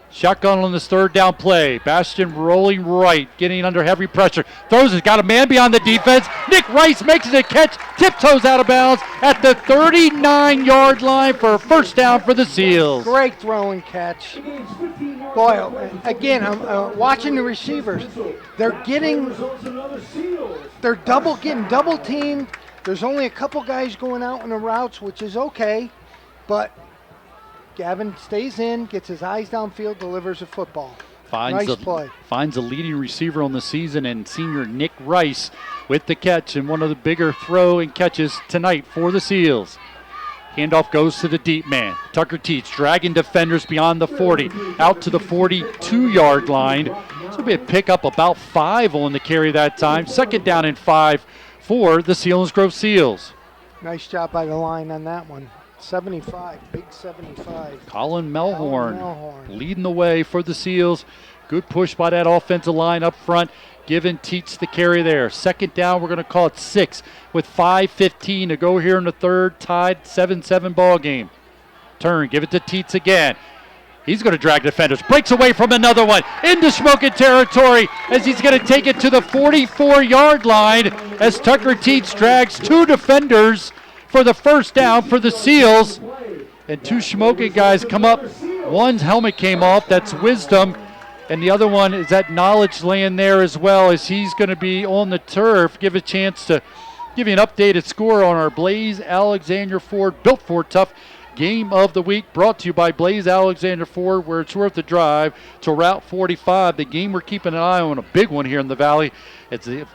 Shotgun on this 3rd down play. Bastion rolling right, getting under heavy pressure. Throws it, got a man beyond the defense. Nick Rice makes the catch, tiptoes out of bounds at the 39-yard line for a first down for the Seals. Great throw and catch. Boy, again, I'm watching the receivers. They're getting double teamed. There's only a couple guys going out in the routes, which is okay, but Gavin stays in, gets his eyes downfield, delivers a football. Nice play. Finds a leading receiver on the season and senior Nick Rice with the catch and one of the bigger throw and catches tonight for the Seals. Handoff goes to the deep man. Tucker Teets dragging defenders beyond the 40, out to the 42-yard line. This will be a pickup about 5 on the carry that time. 2nd down and 5 for the Selinsgrove Seals. Nice job by the line on that one. 75, big 75. Colin Melhorn leading the way for the Seals. Good push by that offensive line up front. Giving Teets the carry there. 2nd down, we're going to call it 6 with 5:15 to go here in the 3rd. Tied 7-7 ball game. Turn, give it to Teets again. He's going to drag defenders. Breaks away from another one. Into Shamokin territory as he's going to take it to the 44-yard line as Tucker Teets drags 2 defenders for the first down for the Seals. And 2 Shamokin guys come up. One's helmet came off. That's Wisdom. And the other one is that Knowledge laying there as well as he's going to be on the turf. Give a chance to give you an updated score on our Blaze Alexander Ford Built Ford Tough Game of the Week, brought to you by Blaze Alexander Ford, where it's worth the drive to Route 45. The game we're keeping an eye on, a big one here in the Valley. It's the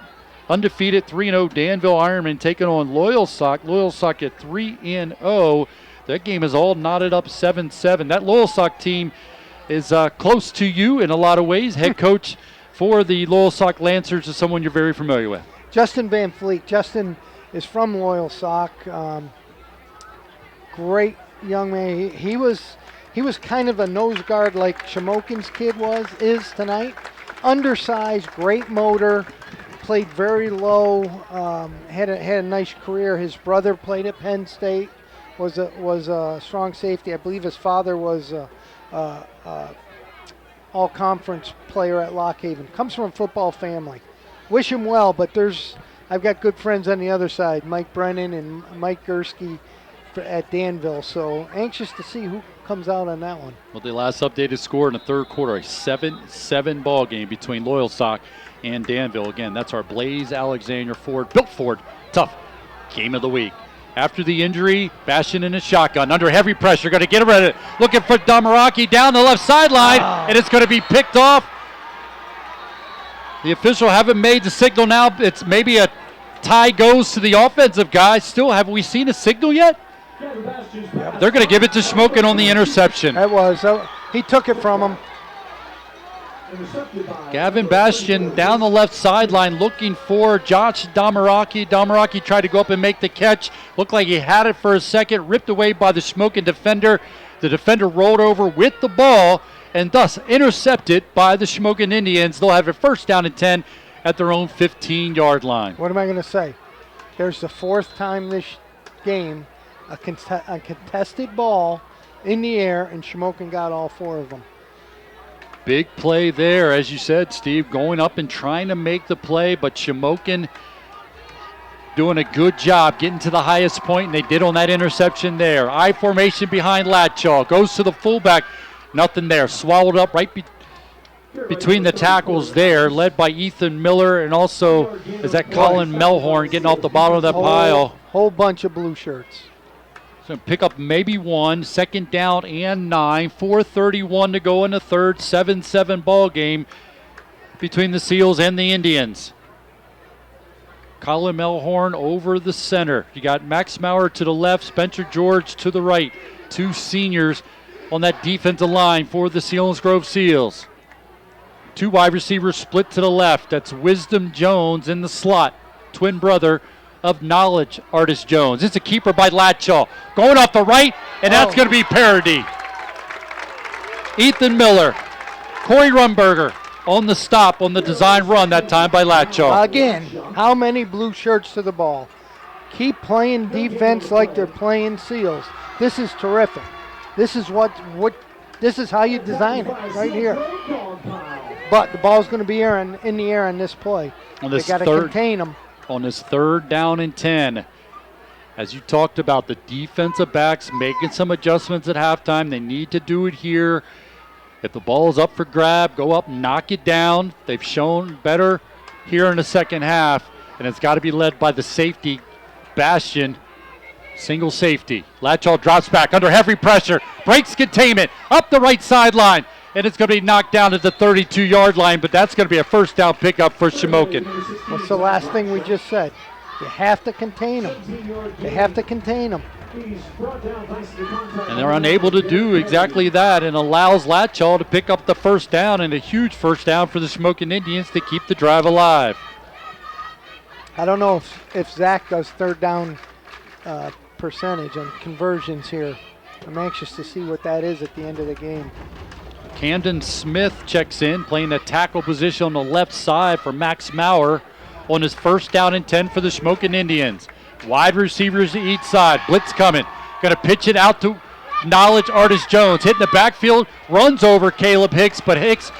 undefeated 3-0 Danville Ironmen taking on Loyal Sock. Loyal Sock at 3-0. That game is all knotted up 7-7. That Loyal Sock team is close to you in a lot of ways. Head coach for the Loyal Sock Lancers is someone you're very familiar with. Justin Van Fleet. Justin is from Loyal Sock. Great young man. He was kind of a nose guard like Shamokin's kid is tonight. Undersized, great motor, played very low, had a nice career. His brother played at Penn State, was a strong safety. I believe his father was all-conference player at Lock Haven. Comes from a football family. Wish him well, but I've got good friends on the other side, Mike Brennan and Mike Gursky at Danville, so anxious to see who comes out on that one. Well, the last updated score in the 3rd quarter, a 7-7 ball game between Loyal Sock and Danville. Again, that's our Blaze Alexander Ford Built Ford Tough Game of the Week. After the injury, Bastion in a shotgun under heavy pressure, going to get rid of it. Looking for Damaraki down the left sideline, and it's going to be picked off The official haven't made the signal now. It's maybe a tie goes to the offensive guys. Still, have we seen a signal yet? They're going to give it to Shamokin on the interception. That was. He took it from him. Gavin Bastian down the left sideline looking for Josh Damaraki. Damaraki tried to go up and make the catch. Looked like he had it for a second. Ripped away by the Shamokin defender. The defender rolled over with the ball and thus intercepted by the Shamokin Indians. They'll have a first down and 10 at their own 15-yard line. What am I going to say? There's the fourth time this game a contested ball in the air, and Shamokin got all 4 of them. Big play there, as you said, Steve, going up and trying to make the play, but Shamokin doing a good job getting to the highest point, and they did on that interception there. I formation behind Latchaw. Goes to the fullback. Nothing there. Swallowed up right between the tackles there, led by Ethan Miller, and also is that Colin Melhorn getting off the bottom of that pile. Whole bunch of blue shirts. So pick up maybe 1, second down and 9, 4:31 to go in the third, 7-7 ball game between the Seals and the Indians. Colin Melhorn over the center. You got Max Maurer to the left, Spencer George to the right. 2 seniors on that defensive line for the Selinsgrove Seals. 2 wide receivers split to the left. That's Wisdom Jones in the slot, twin brother of Knowledge Artist Jones. It's a keeper by Latchaw. Going off the right, and that's going to be parody. Ethan Miller, Corey Rumberger on the stop on the design run that time by Latchaw. Again, how many blue shirts to the ball? Keep playing defense like they're playing Seals. This is terrific. This is this is how you design it right here. But the ball's going to be in the air on this play. They got to contain them. On this third down and 10. As you talked about, the defensive backs making some adjustments at halftime. They need to do it here. If the ball is up for grab, go up, knock it down. They've shown better here in the second half, and it's got to be led by the safety, Bastian. Single safety. Latchaw drops back under heavy pressure, breaks containment, up the right sideline, and it's going to be knocked down at the 32-yard line, but that's going to be a first down pickup for Shamokin. What's the last thing we just said? You have to contain them. They have to contain them. And they're unable to do exactly that, and allows Latchaw to pick up the first down, and a huge first down for the Shamokin Indians to keep the drive alive. I don't know if Zach does third down percentage on conversions here. I'm anxious to see what that is at the end of the game. Camden Smith checks in, playing the tackle position on the left side for Max Maurer on his first down and 10 for the Shamokin Indians. Wide receivers to each side. Blitz coming. Going to pitch it out to Knowledge Artist Jones. Hitting the backfield, runs over Caleb Hicks, but Hicks,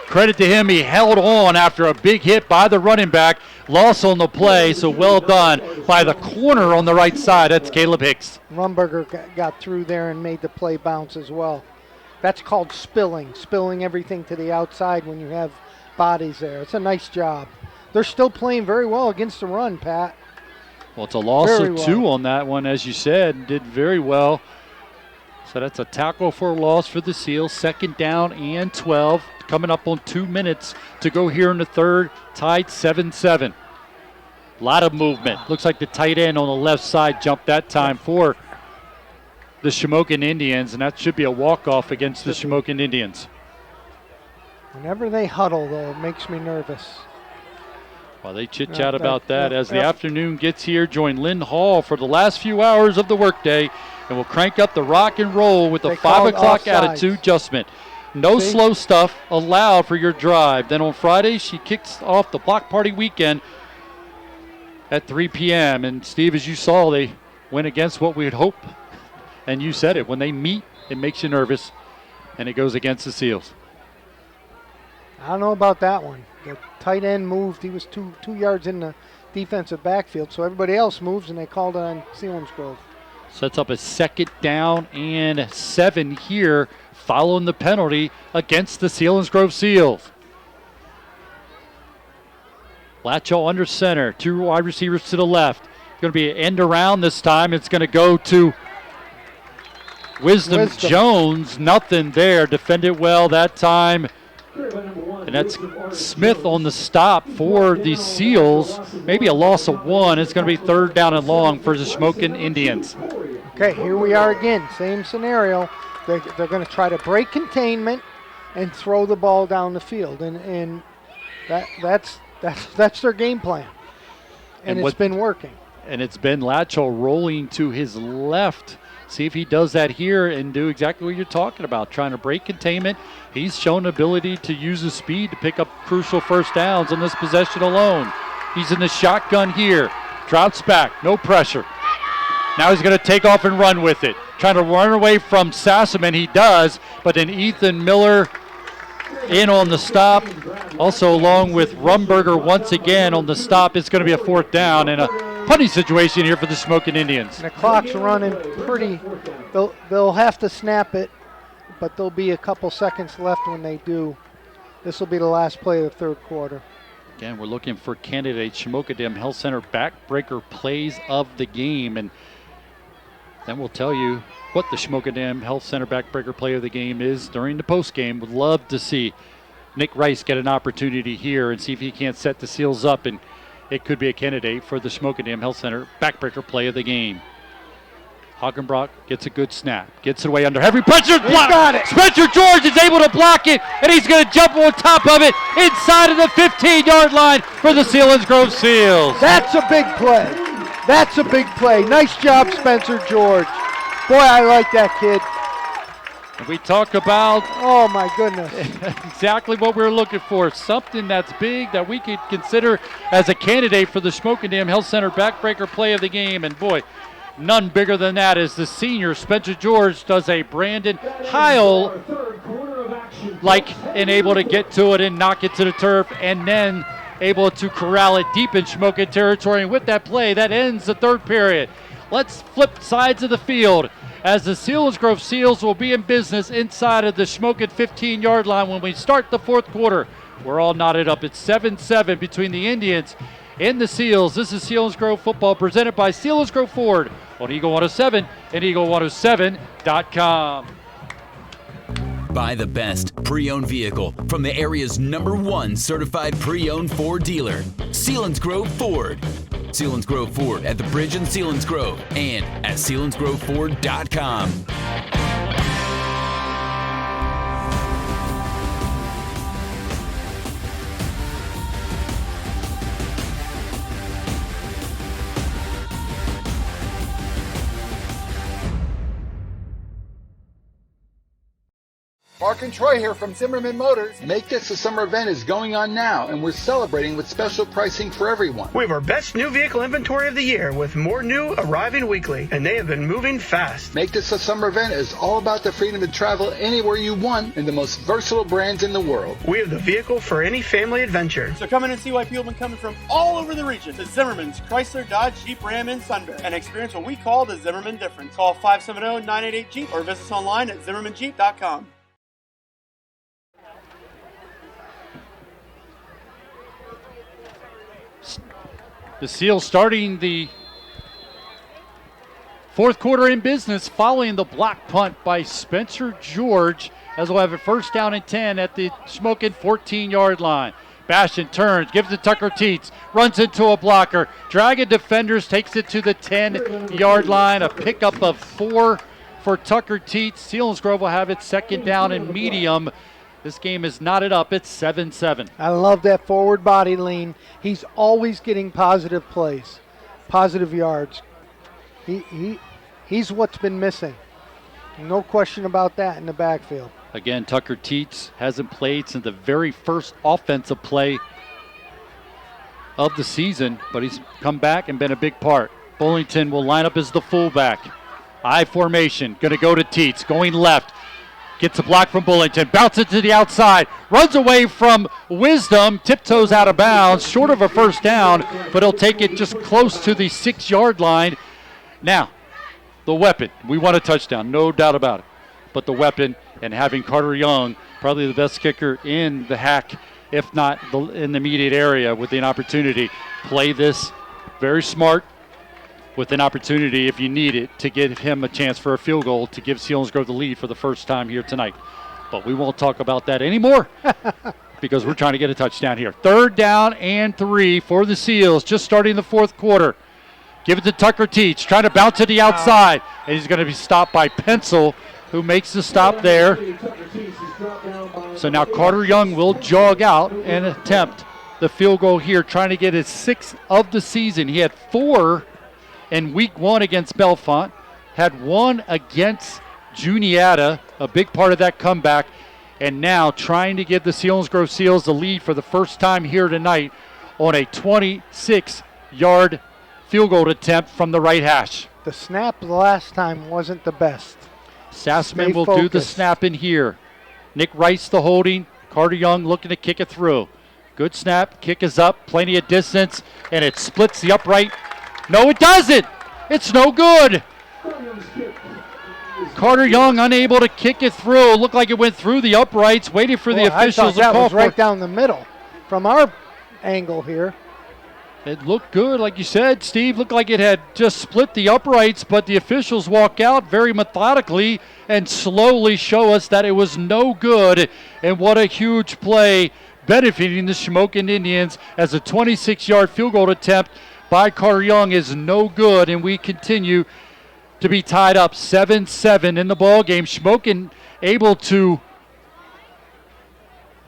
credit to him, he held on after a big hit by the running back. Loss on the play, so well done by the corner on the right side. That's Caleb Hicks. Rumberger got through there and made the play bounce as well. That's called spilling everything to the outside when you have bodies there. It's a nice job. They're still playing very well against the run, Pat. Well, it's a loss of 2 on that one, as you said. Did very well. So that's a tackle for a loss for the Seals. Second down and 12. Coming up on 2 minutes to go here in the third. Tied 7-7. A lot of movement. Looks like the tight end on the left side jumped that time for the Shamokin Indians, and that should be a walk-off against the Shamokin Indians. Whenever they huddle, though, it makes me nervous. Well, they chit-chat about that as the afternoon gets here. Join Lynn Hall for the last few hours of the workday, and we'll crank up the rock and roll with the 5 o'clock attitude adjustment. No slow stuff allowed for your drive. Then on Friday, she kicks off the block party weekend at 3 p.m. And, Steve, as you saw, they went against what we had hoped. And you said it. When they meet, it makes you nervous, and it goes against the Seals. I don't know about that one. The tight end moved. He was two yards in the defensive backfield, so everybody else moves, and they called it on Selinsgrove. Sets up a second down and 7 here, following the penalty against the Selinsgrove Seals. Latchaw under center. 2 wide receivers to the left. Going to be an end around this time. It's going to go to Wisdom Jones. Nothing there. Defended well that time And that's Smith on the stop for the Seals. Maybe a loss of 1. It's going to be 3rd down and long for the Shamokin Indians. Okay, here we are again. Same scenario. They're going to try to break containment and throw the ball down the field. And that's their game plan. And it's been working. And it's Ben Latchell rolling to his left. See if he does that here and do exactly what you're talking about, trying to break containment. He's shown ability to use his speed to pick up crucial first downs on this possession alone. He's in the shotgun here. Drops back, no pressure. Now he's going to take off and run with it. Trying to run away from Sassaman, he does, but then Ethan Miller in on the stop. Also along with Rumberger once again on the stop. It's going to be a 4th down and a punting situation here for the Shamokin Indians. And the clock's running pretty. They'll have to snap it, but there'll be a couple seconds left when they do. This will be the last play of the 3rd quarter. Again, we're looking for candidate Shamokin Health Center backbreaker plays of the game, and then we'll tell you what the Shamokin Health Center backbreaker play of the game is during the post game. Would love to see Nick Rice get an opportunity here and see if he can't set the Seals up, and it could be a candidate for the Shamokin Health Center backbreaker play of the game. Hagenbrock gets a good snap, gets it away under heavy pressure. Block. Got it. Spencer George is able to block it, and he's going to jump on top of it inside of the 15-yard line for the Selinsgrove Seals. That's a big play. That's a big play. Nice job, Spencer George. Boy, I like that kid. And we talk about, oh my goodness, exactly what we're looking for. Something that's big that we could consider as a candidate for the Shamokin Health Center backbreaker play of the game. And boy, none bigger than that as the senior Spencer George does a Brandon Heil like and able to get to it and knock it to the turf, and then able to corral it deep in Shamokin territory. And with that play, that ends the 3rd period. Let's flip sides of the field as the Selinsgrove Seals will be in business inside of the Shamokin 15-yard line when we start the 4th quarter. We're all knotted up. It's 7-7 between the Indians and the Seals. This is Selinsgrove Football presented by Selinsgrove Ford on Eagle 107 and Eagle107.com. Buy the best pre-owned vehicle from the area's #1 certified pre-owned Ford dealer, Selinsgrove Ford. Selinsgrove Ford at the Bridge in Selinsgrove and at Selinsgroveford.com. Mark and Troy here from Zimmerman Motors. Make This a Summer event is going on now, and we're celebrating with special pricing for everyone. We have our best new vehicle inventory of the year with more new arriving weekly, and they have been moving fast. Make This a Summer event is all about the freedom to travel anywhere you want and the most versatile brands in the world. We have the vehicle for any family adventure. So come in and see why people have been coming from all over the region to Zimmerman's Chrysler, Dodge, Jeep, Ram, and Sunbury and experience what we call the Zimmerman difference. Call 570-988-JEEP or visit us online at ZimmermanJeep.com. The Seals starting the 4th quarter in business following the block punt by Spencer George, as we'll have a 1st down and 10 at the Shamokin 14-yard line. Bastion turns, gives it to Tucker Teets, runs into a blocker. Dragon defenders, takes it to the 10-yard line. A pickup of 4 for Tucker Teets. Selinsgrove will have it 2nd down and medium. This game is knotted up. It's 7-7. I love that forward body lean. He's always getting positive plays, positive yards. He's what's been missing. No question about that in the backfield. Again, Tucker Teets hasn't played since the very first offensive play of the season, but he's come back and been a big part. Bullington will line up as the fullback. I formation, going to go to Teets, going left. Gets a block from Bullington, bounces to the outside, runs away from Wisdom, tiptoes out of bounds, short of a 1st down, but he'll take it just close to the 6-yard line. Now, the weapon. We want a touchdown, no doubt about it. But the weapon, and having Carter Young, probably the best kicker in the hack, if not in the immediate area, with an opportunity. Play this very smart, with an opportunity, if you need it, to give him a chance for a field goal to give Selinsgrove the lead for the first time here tonight. But we won't talk about that anymore. because we're trying to get a touchdown here. 3rd down and 3 for the Seals, just starting the 4th quarter. Give it to Tucker Teach, trying to bounce to the outside, and he's going to be stopped by Pencil, who makes the stop there. So now Carter Young will jog out and attempt the field goal here, trying to get his 6th of the season. He had 4 in week 1 against Bellefonte, had 1 against Juniata, a big part of that comeback, and now trying to give the Selinsgrove Seals the lead for the first time here tonight on a 26-yard field goal attempt from the right hash. The snap the last time wasn't the best. Sassman will do the snap in here. Nick Rice the holding. Carter Young looking to kick it through. Good snap. Kick is up. Plenty of distance. And it splits the upright. No, it doesn't. It's no good. Carter Young unable to kick it through. Looked like it went through the uprights. Waiting for the officials to call that was for right down the middle from our angle here. It looked good, like you said, Steve. Looked like it had just split the uprights, but the officials walk out very methodically and slowly show us that it was no good. And what a huge play benefiting the Shamokin Indians, as a 26-yard field goal attempt by Carter Young is no good, and we continue to be tied up 7-7 in the ball game. Shamokin able to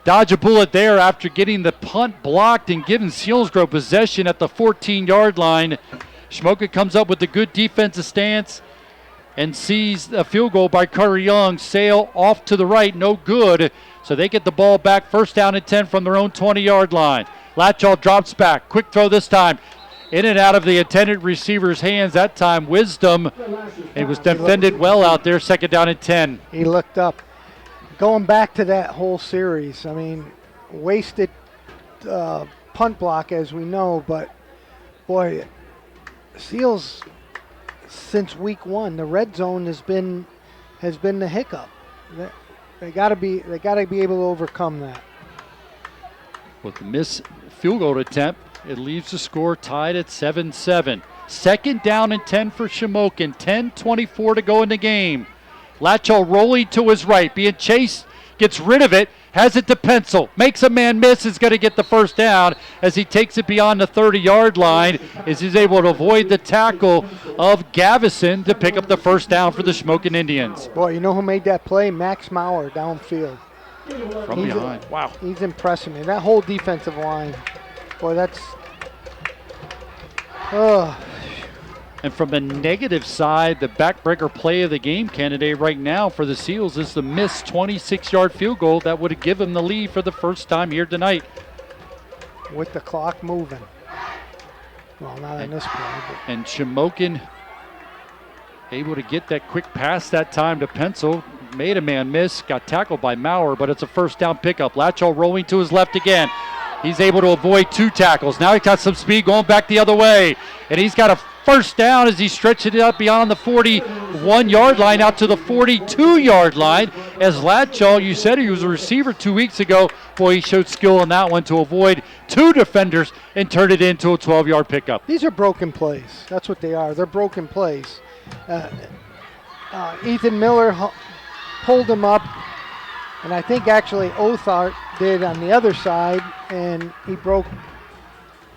dodge a bullet there after getting the punt blocked and giving Selinsgrove possession at the 14-yard line. Shamokin comes up with a good defensive stance and sees a field goal by Carter Young sail off to the right, no good. So they get the ball back, 1st down and 10 from their own 20-yard line. Latchall drops back, quick throw this time. In and out of the intended receiver's hands that time. Wisdom. It was defended well out there, 2nd down and 10. He looked up. Going back to that whole series, I mean, wasted punt block, as we know, but boy, Seals, since week 1, the red zone has been the hiccup. They got to be able to overcome that. With the missed field goal attempt, it leaves the score tied at 7-7. 2nd down and 10 for Shamokin. 10:24 to go in the game. Latchall rolling to his right, being chased, gets rid of it, has it to Pencil, makes a man miss, is going to get the 1st down as he takes it beyond the 30-yard line, as he's able to avoid the tackle of Gavison to pick up the 1st down for the Shamokin Indians. Boy, you know who made that play? Max Maurer downfield. From behind, wow. He's impressing me. That whole defensive line, boy, that's... And from the negative side, the backbreaker play of the game candidate right now for the Seals is the missed 26-yard field goal that would have given them the lead for the first time here tonight. With the clock moving. Well, not in this play. And Shamokin able to get that quick pass that time to Pencil. Made a man miss, got tackled by Maurer, but it's a 1st down pickup. Latchall rolling to his left again. He's able to avoid 2 tackles. Now he's got some speed going back the other way. And he's got a 1st down as he stretches it out beyond the 41-yard line out to the 42-yard line. As Latchall, you said he was a receiver 2 weeks ago. Boy, he showed skill on that one to avoid 2 defenders and turn it into a 12-yard pickup. These are broken plays. That's what they are. They're broken plays. Ethan Miller pulled him up, and I think actually Othart did on the other side, and he broke.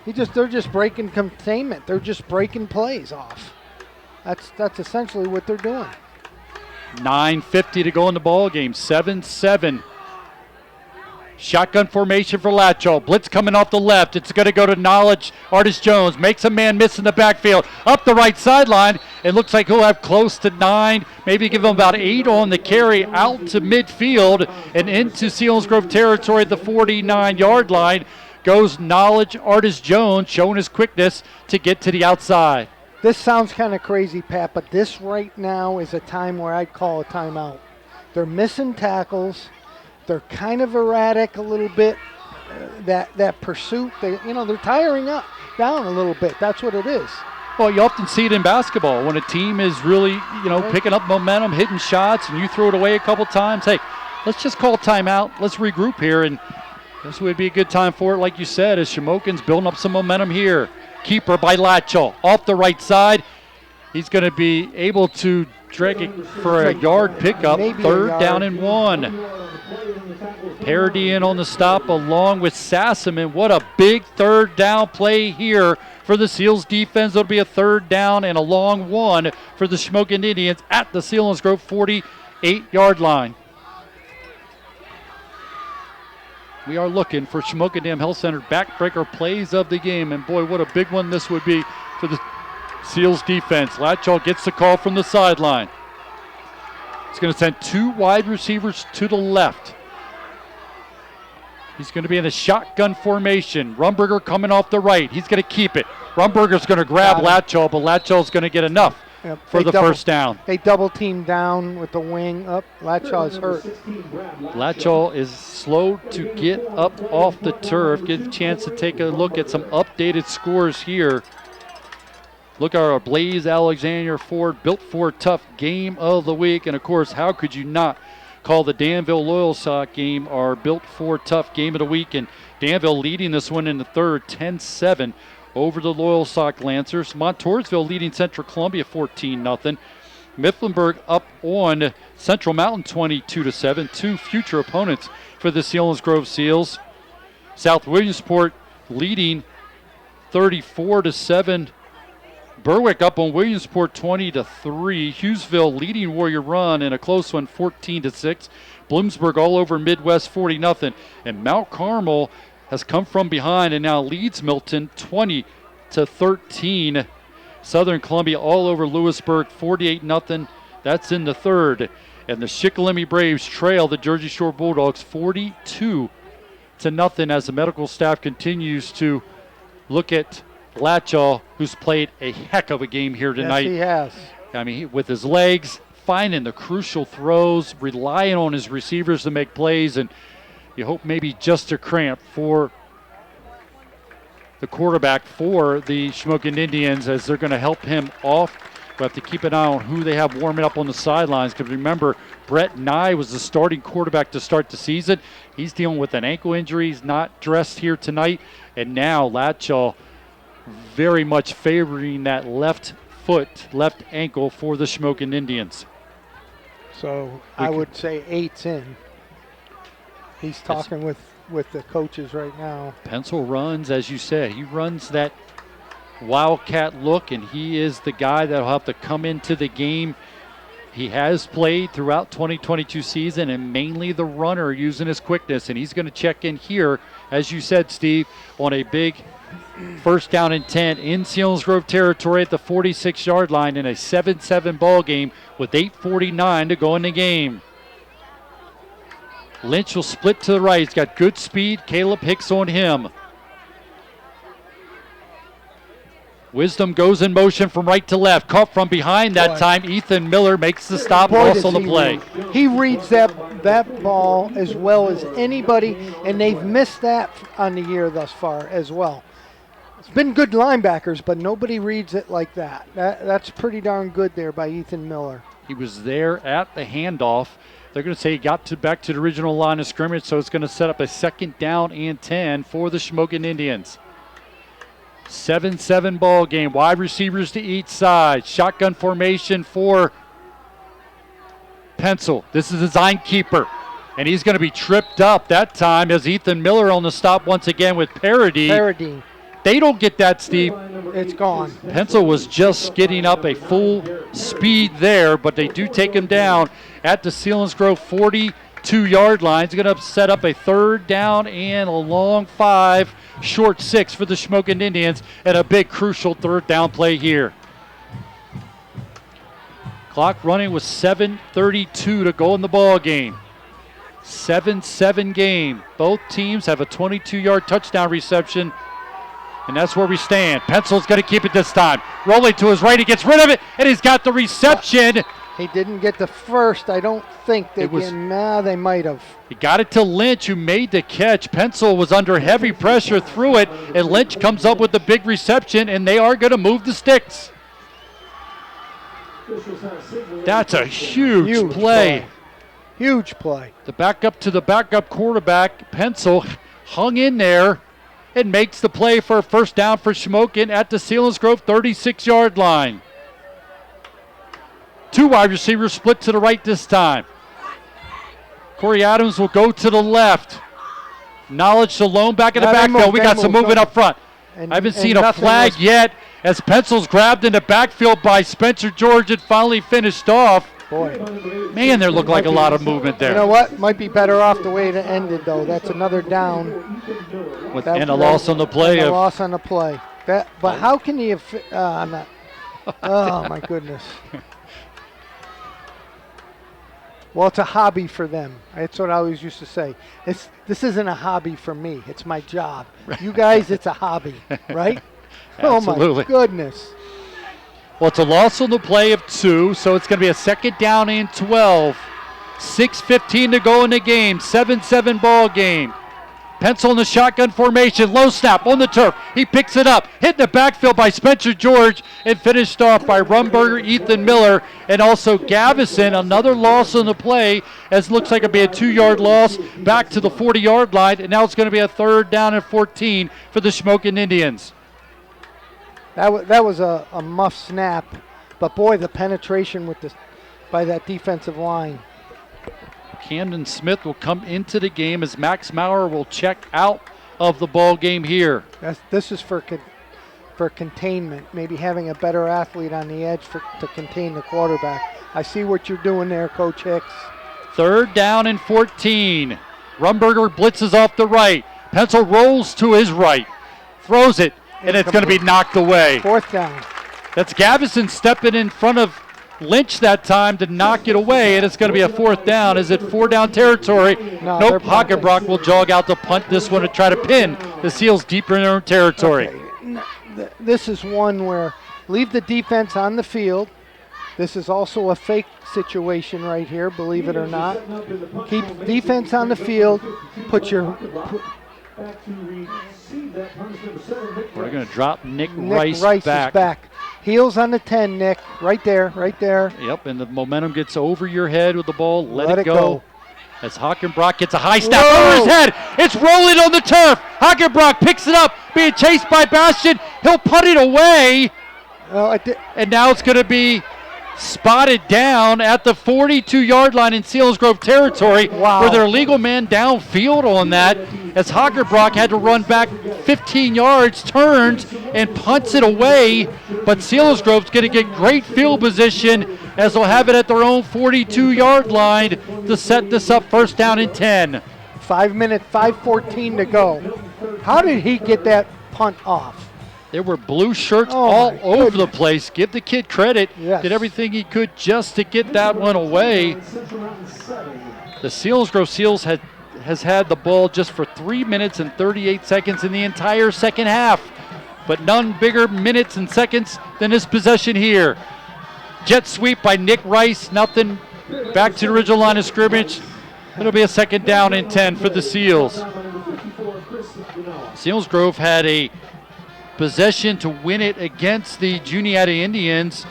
They're just breaking containment. They're just breaking plays off. That's essentially what they're doing. 9:50 to go in the ball game. 7-7. Shotgun formation for Latchall. Blitz coming off the left. It's going to go to Knowledge. Artis Jones makes a man miss in the backfield. Up the right sideline. It looks like he'll have close to 9, maybe give him about 8 on the carry out to midfield and into Selinsgrove territory at the 49-yard line. Goes Knowledge. Artis Jones showing his quickness to get to the outside. This sounds kind of crazy, Pat, but this right now is a time where I'd call a timeout. They're missing tackles. They're kind of erratic a little bit. That pursuit, they're tiring down a little bit. That's what it is. Well, you often see it in basketball when a team is really, picking up momentum, hitting shots, and you throw it away a couple times. Hey, let's just call timeout. Let's regroup here, and this would be a good time for it, like you said, as Shamokin's building up some momentum here. Keeper by Latchall off the right side. He's going to be able to drag it for a yard pickup. 3rd down and 1. Parody in on the stop along with Sassaman. What a big third down play here for the Seals defense. It'll be a third down and a long one for the Shamokin Indians at the Selinsgrove 48-yard line. We are looking for Shamokin Dam Health Center backbreaker plays of the game. And boy, what a big one this would be for the Seals defense. Latchall gets the call from the sideline. He's going to send 2 wide receivers to the left. He's going to be in a shotgun formation. Rumberger coming off the right. He's going to keep it. Rumberger's going to grab Latchall, but Latchall's going to get enough for the first down. They double team down with the wing up. Latchall is hurt. Latchall is slow to get up off the turf. Get a chance to take a look at some updated scores here. Look at our Blaze Alexander Ford Built Ford Tough game of the week. And of course, how could you not call the Danville Loyal Sock game our Built Ford Tough game of the week? And Danville leading this one in the third, 10-7 over the Loyal Sock Lancers. Montoursville leading Central Columbia 14-0. Mifflinburg up on Central Mountain 22-7. 2 future opponents for the Selinsgrove Seals. South Williamsport leading 34-7. Berwick up on Williamsport 20-3. Hughesville leading Warrior Run in a close one 14-6. Bloomsburg all over Midwest 40-0. And Mount Carmel has come from behind and now leads Milton 20-13. Southern Columbia all over Lewisburg 48-0. That's in the third. And the Shikellamy Braves trail the Jersey Shore Bulldogs 42-0 as the medical staff continues to look at Latchall, who's played a heck of a game here tonight. Yes, he has. I mean, with his legs, finding the crucial throws, relying on his receivers to make plays, and you hope maybe just a cramp for the quarterback for the Shamokin Indians as they're going to help him off. We'll have to keep an eye on who they have warming up on the sidelines, because remember, Brett Nye was the starting quarterback to start the season. He's dealing with an ankle injury. He's not dressed here tonight. And now Latchall very much favoring that left foot, left ankle for the Shamokin Indians. So I would say 8's in. He's talking with the coaches right now. Pencil runs, as you said, he runs that Wildcat look, and he is the guy that will have to come into the game. He has played throughout 2022 season and mainly the runner using his quickness, and he's going to check in here, as you said, Steve, on a big first down and 10 in Selinsgrove territory at the 46-yard line in a 7-7 ball game with 8:49 to go in the game. Lynch will split to the right. He's got good speed. Caleb Hicks on him. Wisdom goes in motion from right to left. Caught from behind that time. Ethan Miller makes the stop loss on the play. He reads that ball as well as anybody, and they've missed that on the year thus far as well. It's been good linebackers, but nobody reads it like that. That's pretty darn good there by Ethan Miller. He was there at the handoff. They're going to say he got back to the original line of scrimmage, so it's going to set up a 2nd down and 10 for the Shamokin Indians. 7-7 ball game. Wide receivers to each side. Shotgun formation for Pencil. This is his line keeper, and he's going to be tripped up that time as Ethan Miller on the stop once again with Parody. They don't get that, Steve. It's gone. Pencil was just getting up a full speed there, but they do take him down at the Selinsgrove 42-yard line. He's going to set up a 3rd down and a long 5, short 6 for the Shamokin Indians, and a big crucial 3rd down play here. Clock running with 7:32 to go in the ball game. 7-7 game. Both teams have a 22-yard touchdown reception. And that's where we stand. Pencil's going to keep it this time. Rolling to his right, he gets rid of it, and he's got the reception. He didn't get the first, I don't think. They might have. He got it to Lynch, who made the catch. Pencil was under heavy pressure through it, and Lynch comes up with the big reception, and they are going to move the sticks. That's a huge play. Huge play. The backup to the backup quarterback, Pencil, hung in there and makes the play for a 1st down for Shamokin at the Selinsgrove 36-yard line. 2 wide receivers split to the right this time. Corey Adams will go to the left. Knowledge to Lone back in the backfield. We got some movement up front. I haven't seen a flag yet as Pencil's grabbed in the backfield by Spencer George and finally finished off. Boy. Man, there looked like a lot of movement there. You know what? Might be better off the way it ended, though. That's another down. And a loss on the play. A loss on the play. But how can you... I'm not... Oh, my goodness. Well, it's a hobby for them. That's what I always used to say. This isn't a hobby for me. It's my job. You guys, it's a hobby, right? Oh, my goodness. Well, it's a loss on the play of 2, so it's going to be a second down and 12. 6:15 to go in the game. 7-7 ball game. Pencil in the shotgun formation. Low snap on the turf. He picks it up. Hit in the backfield by Spencer George and finished off by Rumberger, Ethan Miller, and also Gavison. Another loss on the play as it looks like it'll be a 2-yard loss back to the 40-yard line. And now it's going to be a third down and 14 for the Shamokin Indians. That was a muff snap, but boy, the penetration by that defensive line. Camden Smith will come into the game as Max Maurer will check out of the ball game here. This is for containment, maybe having a better athlete on the edge to contain the quarterback. I see what you're doing there, Coach Hicks. Third down and 14. Rumberger blitzes off the right. Pencil rolls to his right, throws it, and it's going to be knocked away. Fourth down. That's Gavison stepping in front of Lynch that time to knock it away, and it's going to be a fourth down. Is it 4-down territory? Nope. Hockenbrock will jog out to punt this one to try to pin the Seals deeper in their own territory. Okay. This is one where leave the defense on the field. This is also a fake situation right here, believe it or not. Keep defense on the field. We're going to drop Nick Rice back. Is back. Heels on the 10, Nick. Right there. Yep, and the momentum gets over your head with the ball. Let it go. As Hockenbrock gets a high snap over his head. It's rolling on the turf. Hockenbrock picks it up, being chased by Bastian. He'll punt it away. And now it's going to be spotted down at the 42-yard line in Selinsgrove territory. Wow. Where their legal man downfield on that as Hockenbrock had to run back 15 yards, turns, and punts it away. But Selinsgrove's going to get great field position as they'll have it at their own 42-yard line to set this up first down and 10. 5:14 to go. How did he get that punt off? There were blue shirts all over the place. Give the kid credit. Yes. Did everything he could just to get that one away. The Selinsgrove Seals has had the ball just for 3 minutes and 38 seconds in the entire second half. But none bigger minutes and seconds than this possession here. Jet sweep by Nick Rice. Nothing. Back to the original line of scrimmage. It'll be a second down and 10 for the Seals. Selinsgrove had a possession to win it against the Juniata Indians.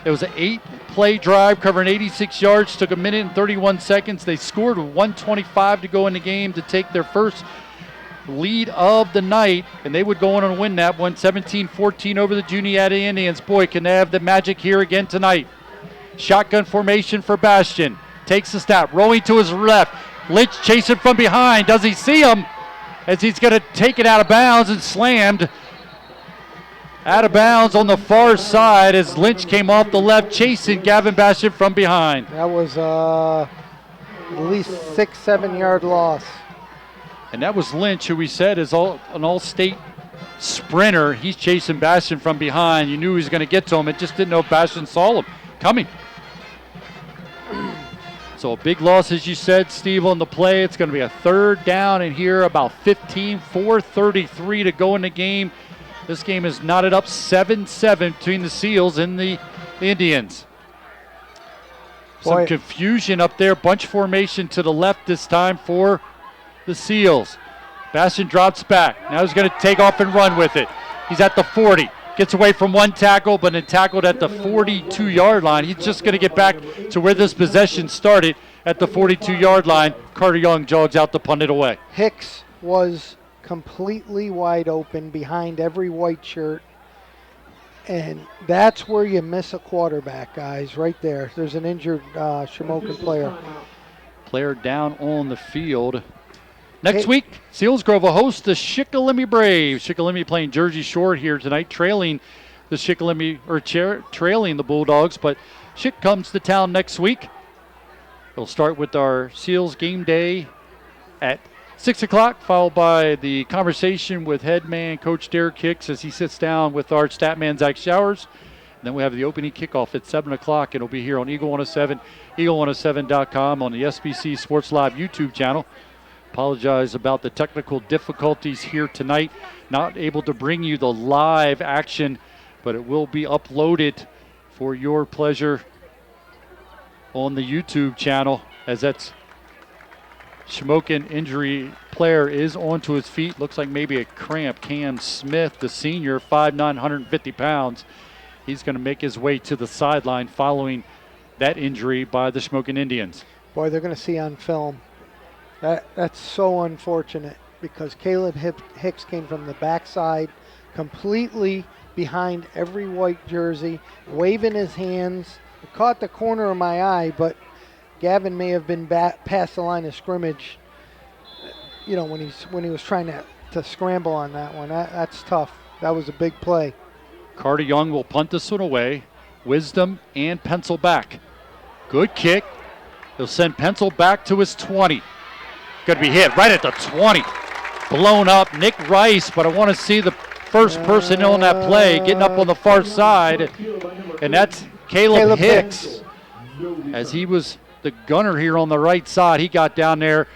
It was an 8-play drive covering 86 yards, took 1 minute and 31 seconds. They scored with 1:25 to go in the game to take their first lead of the night, and they would go on and win that one 17-14 over the Juniata Indians. Boy, can they have the magic here again tonight. Shotgun formation for Bastian. Takes the snap, rolling to his left. Lynch chasing from behind. Does he see him? As he's going to take it out of bounds and slammed out of bounds on the far side as Lynch came off the left, chasing Gavin Bastian from behind. That was at least 6-7 yard loss. And that was Lynch, who we said is an all-state sprinter. He's chasing Bastian from behind. You knew he was going to get to him. It just didn't know if Bastian saw him coming. So a big loss, as you said, Steve, on the play. It's going to be a third down in here, about 15, 4:33 to go in the game. This game is knotted up 7-7 between the Seals and the Indians. Some confusion up there. Bunch formation to the left this time for the Seals. Bastian drops back. Now he's going to take off and run with it. He's at the 40. Gets away from one tackle, but then tackled at the 42-yard line. He's just going to get back to where this possession started at the 42-yard line. Carter Young jogs out to punt it away. Hicks was completely wide open behind every white shirt. And that's where you miss a quarterback, guys, right there. There's an injured Shamokin player. player down on the field. Next week, Selinsgrove will host the Shikellamy Braves. Shikellamy playing Jersey Shore here tonight, trailing the trailing the Bulldogs, but Schick comes to town next week. We'll start with our Seals game day at 6 o'clock, followed by the conversation with head man Coach Derek Hicks as he sits down with our stat man Zach Showers. And then we have the opening kickoff at 7 o'clock, and it'll be here on Eagle 107, eagle107.com, on the SBC Sports Live YouTube channel. Apologize about the technical difficulties here tonight. Not able to bring you the live action, but it will be uploaded for your pleasure on the YouTube channel, as that's Shamokin injury player is onto his feet. Looks like maybe a cramp. Cam Smith, the senior, 5'9", 150 pounds. He's going to make his way to the sideline following that injury by the Shamokin Indians. Boy, they're going to see on film. That's so unfortunate, because Caleb Hicks came from the backside, completely behind every white jersey, waving his hands. It caught the corner of my eye, but Gavin may have been past the line of scrimmage, when he was trying to scramble on that one. That's tough. That was a big play. Carter Young will punt this one away. Wisdom and Pencil back. Good kick. He'll send Pencil back to his 20. Going to be hit right at the 20. Blown up. Nick Rice, but I want to see the first person on that play getting up on the far side, and that's Caleb Hicks. As he was the gunner here on the right side, he got down there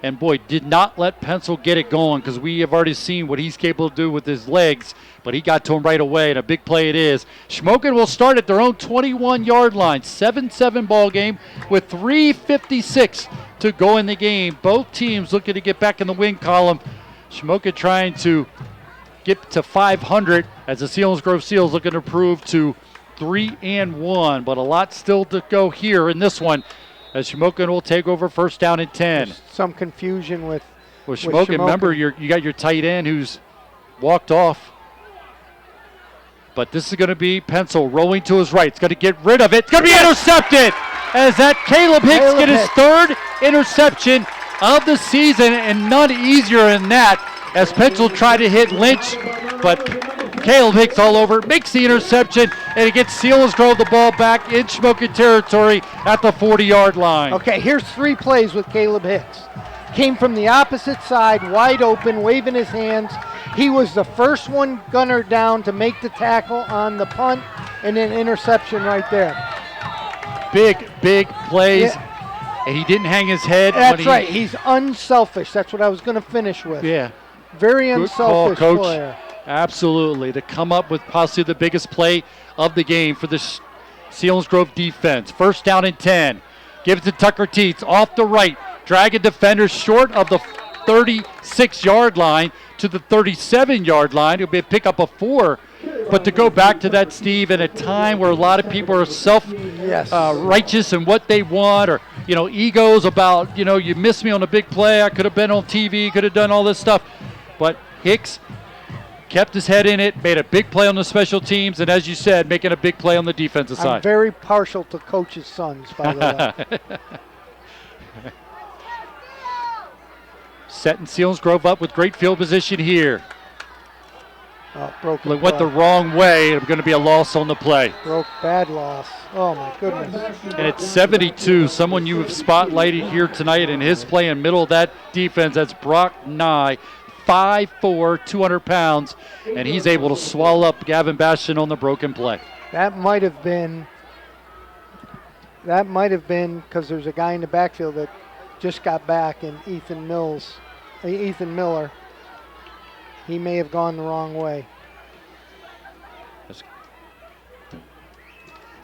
and, boy, did not let Pencil get it going, because we have already seen what he's capable to do with his legs, but he got to him right away, and a big play it is. Shamokin will start at their own 21-yard line. 7-7 ball game with 3:56 to go in the game. Both teams looking to get back in the win column. Shamokin trying to get to 500 as the Selinsgrove Seals looking to improve to 3-1, but a lot still to go here in this one, as Shamokin will take over first down and 10. There's some confusion with Shamokin. Remember, you got your tight end who's walked off. But this is going to be Pencil rolling to his right. It's going to get rid of it. It's going to be intercepted, as that Caleb Hicks get his third interception of the season, and none easier than that, as Pencil tried to hit Lynch, but Caleb Hicks all over, makes the interception, and it gets Selinsgrove the ball back in Shamokin territory at the 40-yard line. Okay, here's 3 plays with Caleb Hicks. Came from the opposite side, wide open, waving his hands. He was the first one gunner down to make the tackle on the punt, and then interception right there. Big plays. Yeah. And he didn't hang his head. That's right. He's unselfish. That's what I was going to finish with. Yeah. Very Good unselfish call, Coach. player. Absolutely. To come up with possibly the biggest play of the game for the Selinsgrove defense. First down and 10. Gives it to Tucker Teets off the right. Dragging defenders short of the 36-yard line to the 37-yard line. It'll be a pickup of 4. But to go back to that, Steve, in a time where a lot of people are righteous in what they want, or egos about you missed me on a big play, I could have been on TV, could have done all this stuff. But Hicks kept his head in it, made a big play on the special teams, and as you said, making a big play on the defensive side. I'm very partial to Coach's sons, by the way. Setting Selinsgrove up with great field position here. Broken went the wrong way. It's going to be a loss on the play. Bad loss. Oh, my goodness. And it's 72. Someone you have spotlighted here tonight in his play in middle of that defense. That's Brock Nye, 5'4", 200 pounds, and he's able to swallow up Gavin Bastion on the broken play. That might have been because there's a guy in the backfield that just got back, and Ethan Miller. He may have gone the wrong way.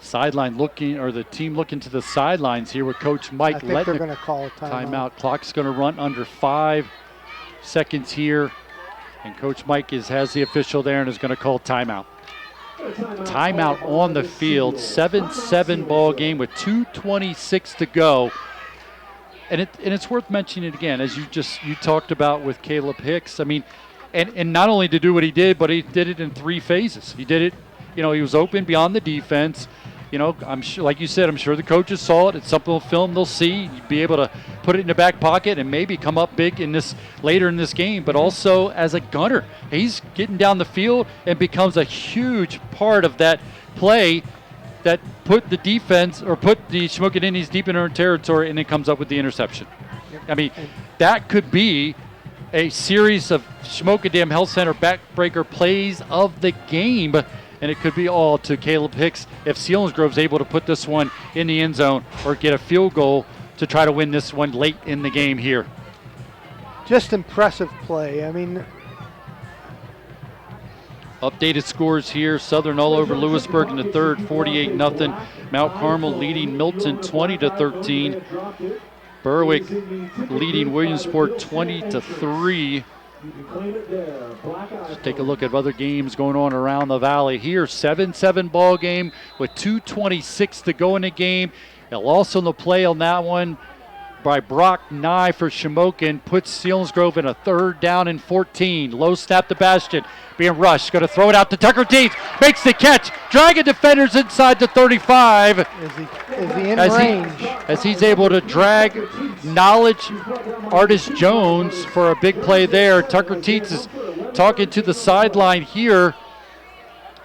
Sideline looking, or the team looking to the sidelines here with Coach Mike. I think they're going to call a timeout. Clock's going to run under 5 seconds here, and Coach Mike has the official there and is going to call timeout. Timeout on the field. 7-7 ball game with 2:26 to go. And it's worth mentioning again, as you talked about with Caleb Hicks. I mean, and not only to do what he did, but he did it in 3 phases. He did it, he was open beyond the defense. You know, I'm sure, like you said, I'm sure the coaches saw it. It's something on film they'll see, be able to put it in the back pocket and maybe come up big in this later in this game. But also as a gunner, he's getting down the field and becomes a huge part of that play that put the defense or put the Shamokin Indians deep in their own territory, and then comes up with the interception. I mean, that could be a series of Shamokin Dam Health Center backbreaker plays of the game. And it could be all to Caleb Hicks if Selinsgrove's able to put this one in the end zone or get a field goal to try to win this one late in the game here. Just impressive play. I mean, updated scores here. Southern all over Lewisburg in the third, 48-0. Mount Carmel leading Milton 20-13. Berwick leading Williamsport 20-3. Let's take a look at other games going on around the valley here. 7-7 ball game with 2:26 to go in the game. A loss on the play on that one by Brock Nye for Shamokin puts Selinsgrove in a 3rd down and 14. Low snap to Bastion, being rushed. Going to throw it out to Tucker Dietz. Makes the catch. Dragging defenders inside the 35. Is he in range? As he's able to drag Knowledge Artist Jones for a big play there. Tucker Dietz is talking to the sideline here.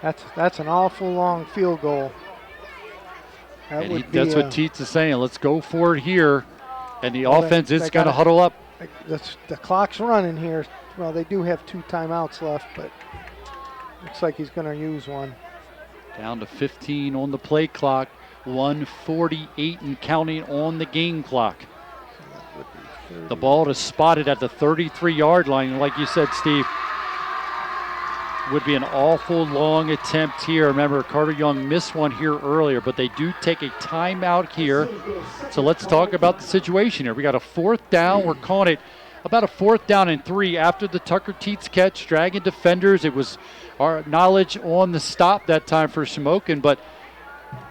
That's an awful long field goal. That's what Dietz is saying. Let's go for it here. And the offense is going to huddle up. The clock's running here. Well, they do have 2 timeouts left, but looks like he's going to use one. Down to 15 on the play clock. 1:48 and counting on the game clock. The ball is spotted at the 33-yard line. Like you said, Steve, would be an awful long attempt here. Remember, Carter Young missed one here earlier, but they do take a timeout here. So let's talk about the situation here. We got a 4th down. We're calling it about a 4th down and 3 after the Tucker Dietz catch, dragging defenders. It was our Knowledge on the stop that time for Shamokin, but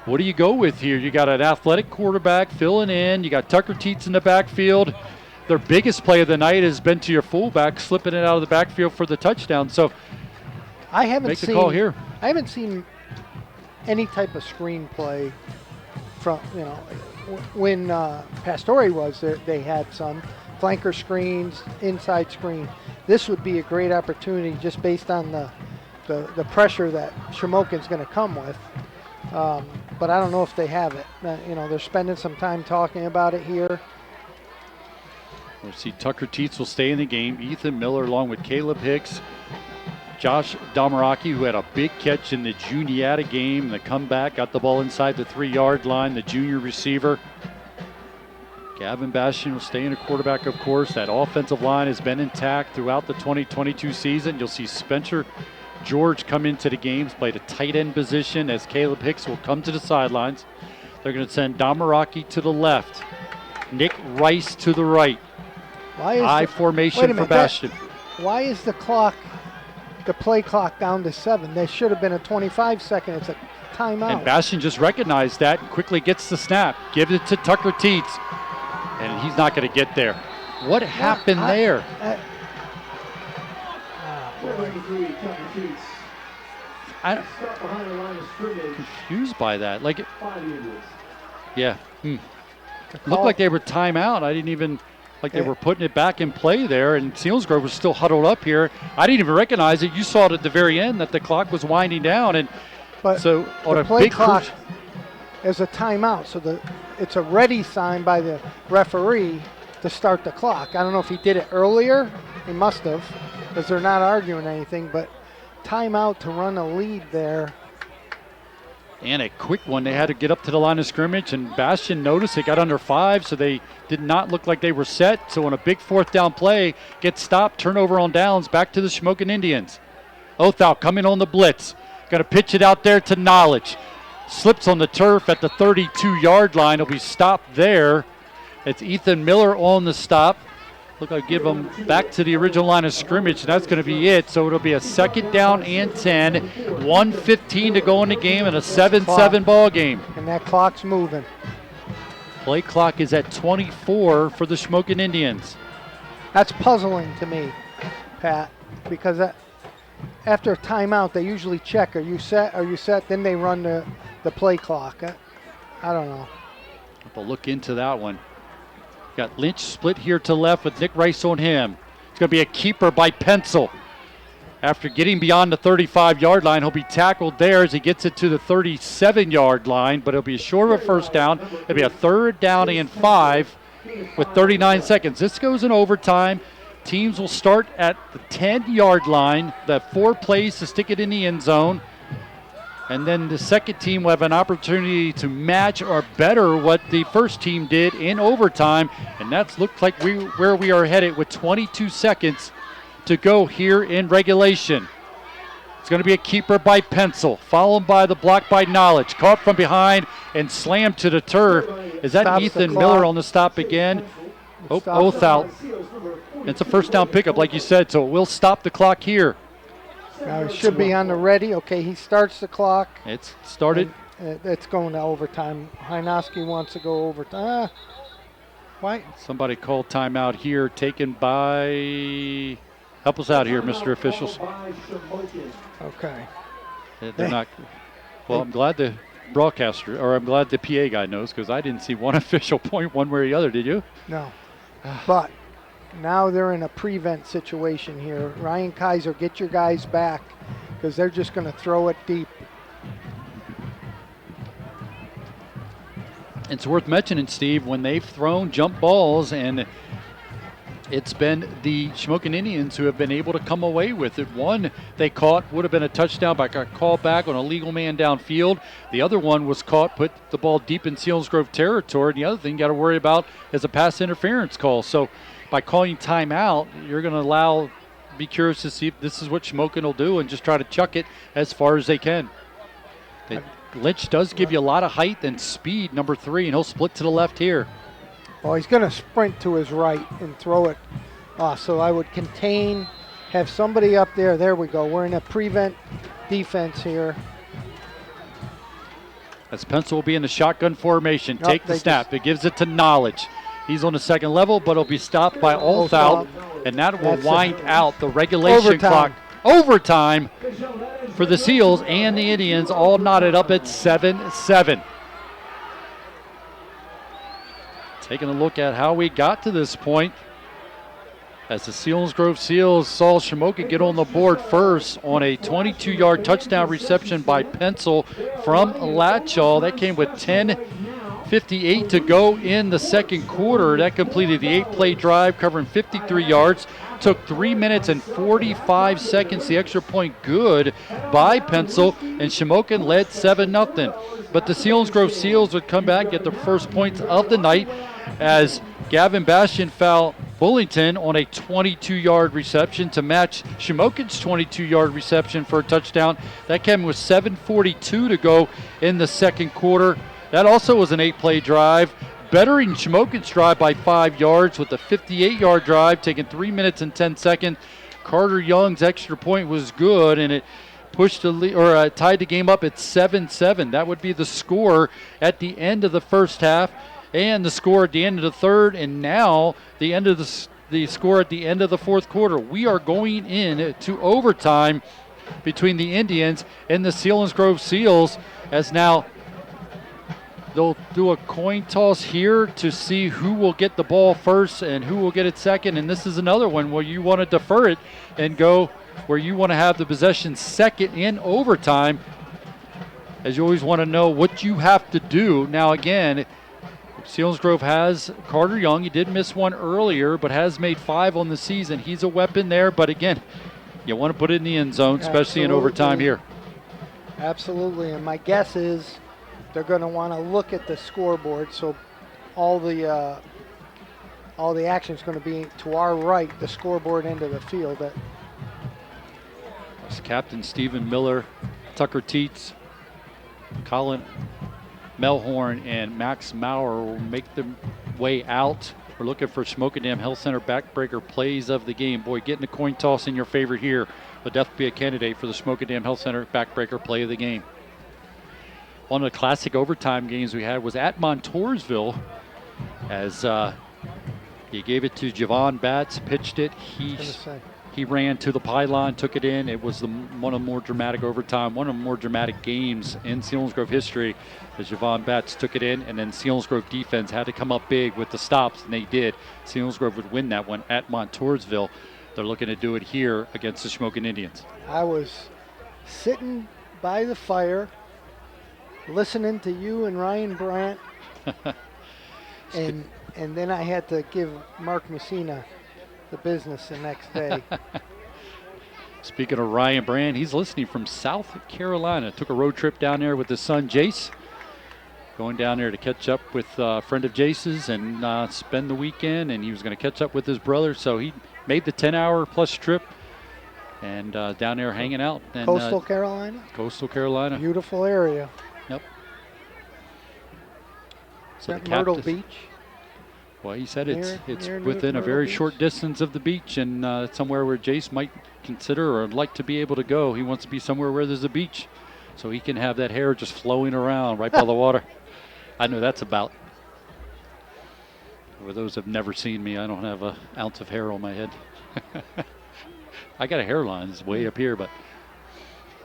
what do you go with here? You got an athletic quarterback filling in. You got Tucker Dietz in the backfield. Their biggest play of the night has been to your fullback, slipping it out of the backfield for the touchdown. So I haven't make the call here. I haven't seen any type of screenplay from, when Pastore was there, they had some flanker screens, inside screen. This would be a great opportunity just based on the pressure that Shamokin's going to come with. But I don't know if they have it. They're spending some time talking about it here. We'll see Tucker Dietz will stay in the game. Ethan Miller along with Caleb Hicks. Josh Damaraki, who had a big catch in the Juniata game. The comeback, got the ball inside the 3-yard line, the junior receiver. Gavin Bastion will stay in a quarterback, of course. That offensive line has been intact throughout the 2022 season. You'll see Spencer George come into the games, played a tight end position as Caleb Hicks will come to the sidelines. They're going to send Damaraki to the left. Nick Rice to the right. I formation for Bastion. Why is the play clock down to 7? There should have been a 25-second. It's a timeout. And Bastion just recognized that and quickly gets the snap. Gives it to Tucker Dietz. And he's not going to get there. What happened there? I'm confused by that. Looked like they were timeout. I didn't even... they were putting it back in play there, and Selinsgrove was still huddled up here. I didn't even recognize it. You saw it at the very end that the clock was winding down, so on the a play big clock is a timeout, so it's a ready sign by the referee to start the clock. I don't know if he did it earlier. He must have, because they're not arguing anything, but timeout to run a lead there. And a quick one. They had to get up to the line of scrimmage, and Bastion noticed it got under 5, so they did not look like they were set. So on a big 4th down play, gets stopped, turnover on downs, back to the Shamokin Indians. Othau coming on the blitz. Going to pitch it out there to Knowledge. Slips on the turf at the 32-yard line. He'll be stopped there. It's Ethan Miller on the stop. Look, I'll give them back to the original line of scrimmage, and that's going to be it. So it'll be a 2nd down and 10, 1:15 to go in the game, and a 7-7 ball game. And that clock's moving. Play clock is at 24 for the Shamokin Indians. That's puzzling to me, Pat, because after a timeout, they usually check, are you set? Then they run the the play clock. I don't know. We'll look into that one. Got Lynch split here to left with Nick Rice on him. It's going to be a keeper by Pencil. After getting beyond the 35-yard line, he'll be tackled there as he gets it to the 37-yard line, but it'll be short of a first down. It'll be a 3rd down and 5 with 39 seconds. This goes in overtime. Teams will start at the 10-yard line. They have 4 plays to stick it in the end zone. And then the second team will have an opportunity to match or better what the first team did in overtime. And that's looked like where we are headed with 22 seconds to go here in regulation. It's going to be a keeper by Pencil, followed by the block by Knowledge. Caught from behind and slammed to the turf. Is that Stops Ethan the Miller clock. on the stop again? Oath out. It's a first down pickup, like you said, so it will stop the clock here. Now it should be on the ready. Okay, he starts the clock. It's started. It's going to overtime. Hynoski wants to go overtime. Why? Somebody called timeout here, taken by... Help us out here, Mr. Officials. Okay. They're not... Well, I'm glad the broadcaster, or I'm glad the PA guy knows, because I didn't see one official point one way or the other, did you? No. But now they're in a prevent situation here. Ryan Kaiser, get your guys back, because they're just going to throw it deep. It's worth mentioning, Steve, when they've thrown jump balls, and it's been the Shamokin Indians who have been able to come away with it. One they caught would have been a touchdown, but got called back on a legal man downfield. The other one was caught, put the ball deep in Selinsgrove territory. And the other thing you got to worry about is a pass interference call. So by calling timeout, you're going to be curious to see if this is what Shamokin will do and just try to chuck it as far as they can. Lynch does give you a lot of height and speed, number 3, and he'll split to the left here. Well, he's going to sprint to his right and throw it. So I would contain, have somebody up there. There we go. We're in a prevent defense here. As Pencil will be in the shotgun formation. Take the snap. It gives it to Knowledge. He's on the second level, but he'll be stopped by Olthout, and that will wind out the regulation clock. Overtime for the Seals and the Indians, all knotted up at 7-7. Taking a look at how we got to this point, as the Selinsgrove Seals saw Shamokin get on the board first on a 22-yard touchdown reception by Pencil from Latchall. That came with 10:58 to go in the second quarter. That completed the 8-play drive covering 53 yards. Took 3 minutes and 45 seconds. The extra point good by Pencil, and Shamokin led 7-0. But the Selinsgrove Seals would come back, get the first points of the night, as Gavin Bastian fouled Bullington on a 22-yard reception to match Shamokin's 22-yard reception for a touchdown. That came with 7:42 to go in the second quarter. That also was an 8-play drive, bettering Shamokin's drive by 5 yards with a 58-yard drive, taking 3 minutes and 10 seconds. Carter Young's extra point was good, and it pushed tied the game up at 7-7. That would be the score at the end of the first half, and the score at the end of the third, and now the end of the score at the end of the fourth quarter. We are going in to overtime between the Indians and the Selinsgrove Seals, as now they'll do a coin toss here to see who will get the ball first and who will get it second. And this is another one where you want to defer it and go where you want to have the possession second in overtime, as you always want to know what you have to do. Now again, Selinsgrove has Carter Young. He did miss one earlier, but has made 5 on the season. He's a weapon there, but again, you want to put it in the end zone, especially in overtime here. Absolutely, and my guess is they're going to want to look at the scoreboard, so all the action is going to be to our right, the scoreboard end of the field. It's Captain Stephen Miller, Tucker Teets, Colin Melhorn, and Max Maurer will make their way out. We're looking for Shamokin Dam Health Center backbreaker plays of the game. Boy, getting the coin toss in your favor here would definitely be a candidate for the Shamokin Dam Health Center backbreaker play of the game. One of the classic overtime games we had was at Montoursville, as he gave it to Javon Batts, pitched it. He He ran to the pylon, took it in. It was one of the more dramatic overtime, one of the more dramatic games in Selinsgrove history as Javon Batts took it in, and then Selinsgrove defense had to come up big with the stops, and they did. Selinsgrove would win that one at Montoursville. They're looking to do it here against the Shamokin Indians. I was sitting by the fire, listening to you and Ryan Brandt, and then I had to give Mark Messina the business the next day. Speaking of Ryan Brandt, he's listening from South Carolina. Took a road trip down there with his son Jace. Going down there to catch up with a friend of Jace's and spend the weekend, and he was going to catch up with his brother, so he made the 10-hour plus trip and down there hanging out. And, Coastal Carolina? Coastal Carolina. Beautiful area. Yep. So the Myrtle Beach? Well, he said it's near within a Myrtle very Beach? short distance of the beach, and somewhere where Jace might consider or like to be able to go. He wants to be somewhere where there's a beach so he can have that hair just flowing around right by the water. I know that's about. For those who have never seen me, I don't have an ounce of hair on my head. I got a hairline. It's way up here, but.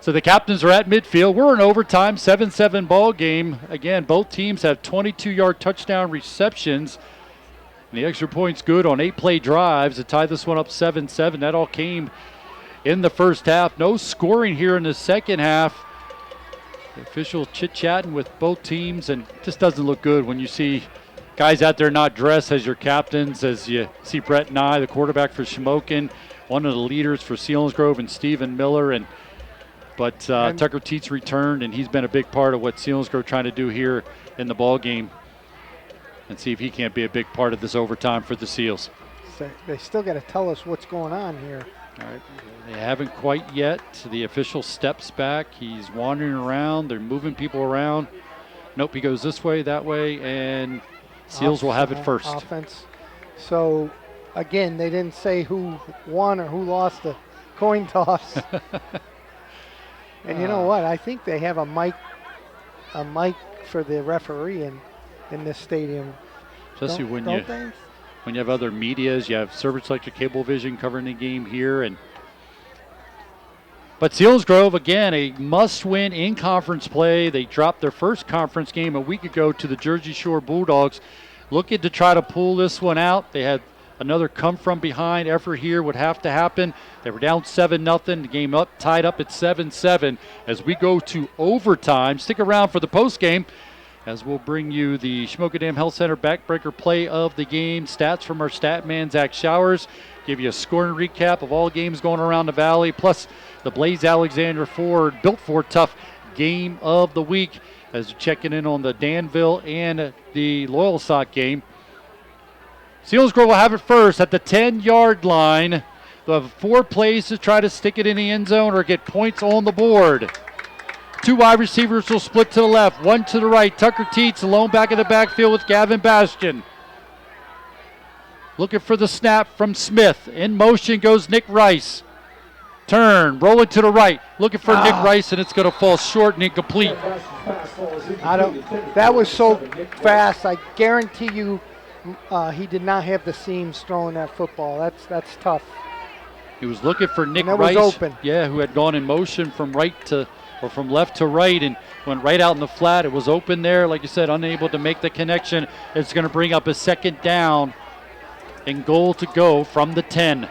So the captains are at midfield. We're in overtime, 7-7 ball game. Again, both teams have 22-yard touchdown receptions. And the extra point's good on 8 play drives to tie this one up 7-7. That all came in the first half. No scoring here in the second half. The official chit-chatting with both teams, and it just doesn't look good when you see guys out there not dressed as your captains, as you see Brett Nye, the quarterback for Shamokin, one of the leaders for Selinsgrove, and Stephen Miller. But Tucker Teets returned, and he's been a big part of what Selinsgrove trying to do here in the ball game, and see if he can't be a big part of this overtime for the Seals. So they still got to tell us what's going on here. All right, they haven't quite yet. The official steps back. He's wandering around. They're moving people around. Nope, he goes this way, that way, and Seals will have it first. Offense. So, again, they didn't say who won or who lost the coin toss. And you know what? I think they have a mic for the referee in this stadium. Especially when you have other medias, you have Service Electric Cablevision covering the game here, but Selinsgrove again a must-win in conference play. They dropped their first conference game a week ago to the Jersey Shore Bulldogs, looking to try to pull this one out. They had another come from behind effort here would have to happen. They were down 7-0. The game tied up at 7-7 as we go to overtime. Stick around for the post game, as we'll bring you the Shamokin Dam Health Center backbreaker play of the game, stats from our stat man, Zach Showers, give you a scoring recap of all games going around the Valley, plus the Blaze Alexander Ford Built Ford Tough game of the week, as we're checking in on the Danville and the Loyalsock game. Selinsgrove will have it first at the 10-yard line. They'll have 4 plays to try to stick it in the end zone or get points on the board. 2 wide receivers will split to the left, 1 to the right. Tucker Teets alone back in the backfield with Gavin Bastian. Looking for the snap from Smith. In motion goes Nick Rice. Turn, rolling to the right. Looking for Nick Rice, and it's going to fall short and incomplete. That was so fast. I guarantee you he did not have the seams throwing that football. That's tough. He was looking for Nick and Rice. Was open. Yeah, who had gone in motion from left to right and went right out in the flat. It was open there, like you said, unable to make the connection. It's going to bring up a second down and goal to go from the 10.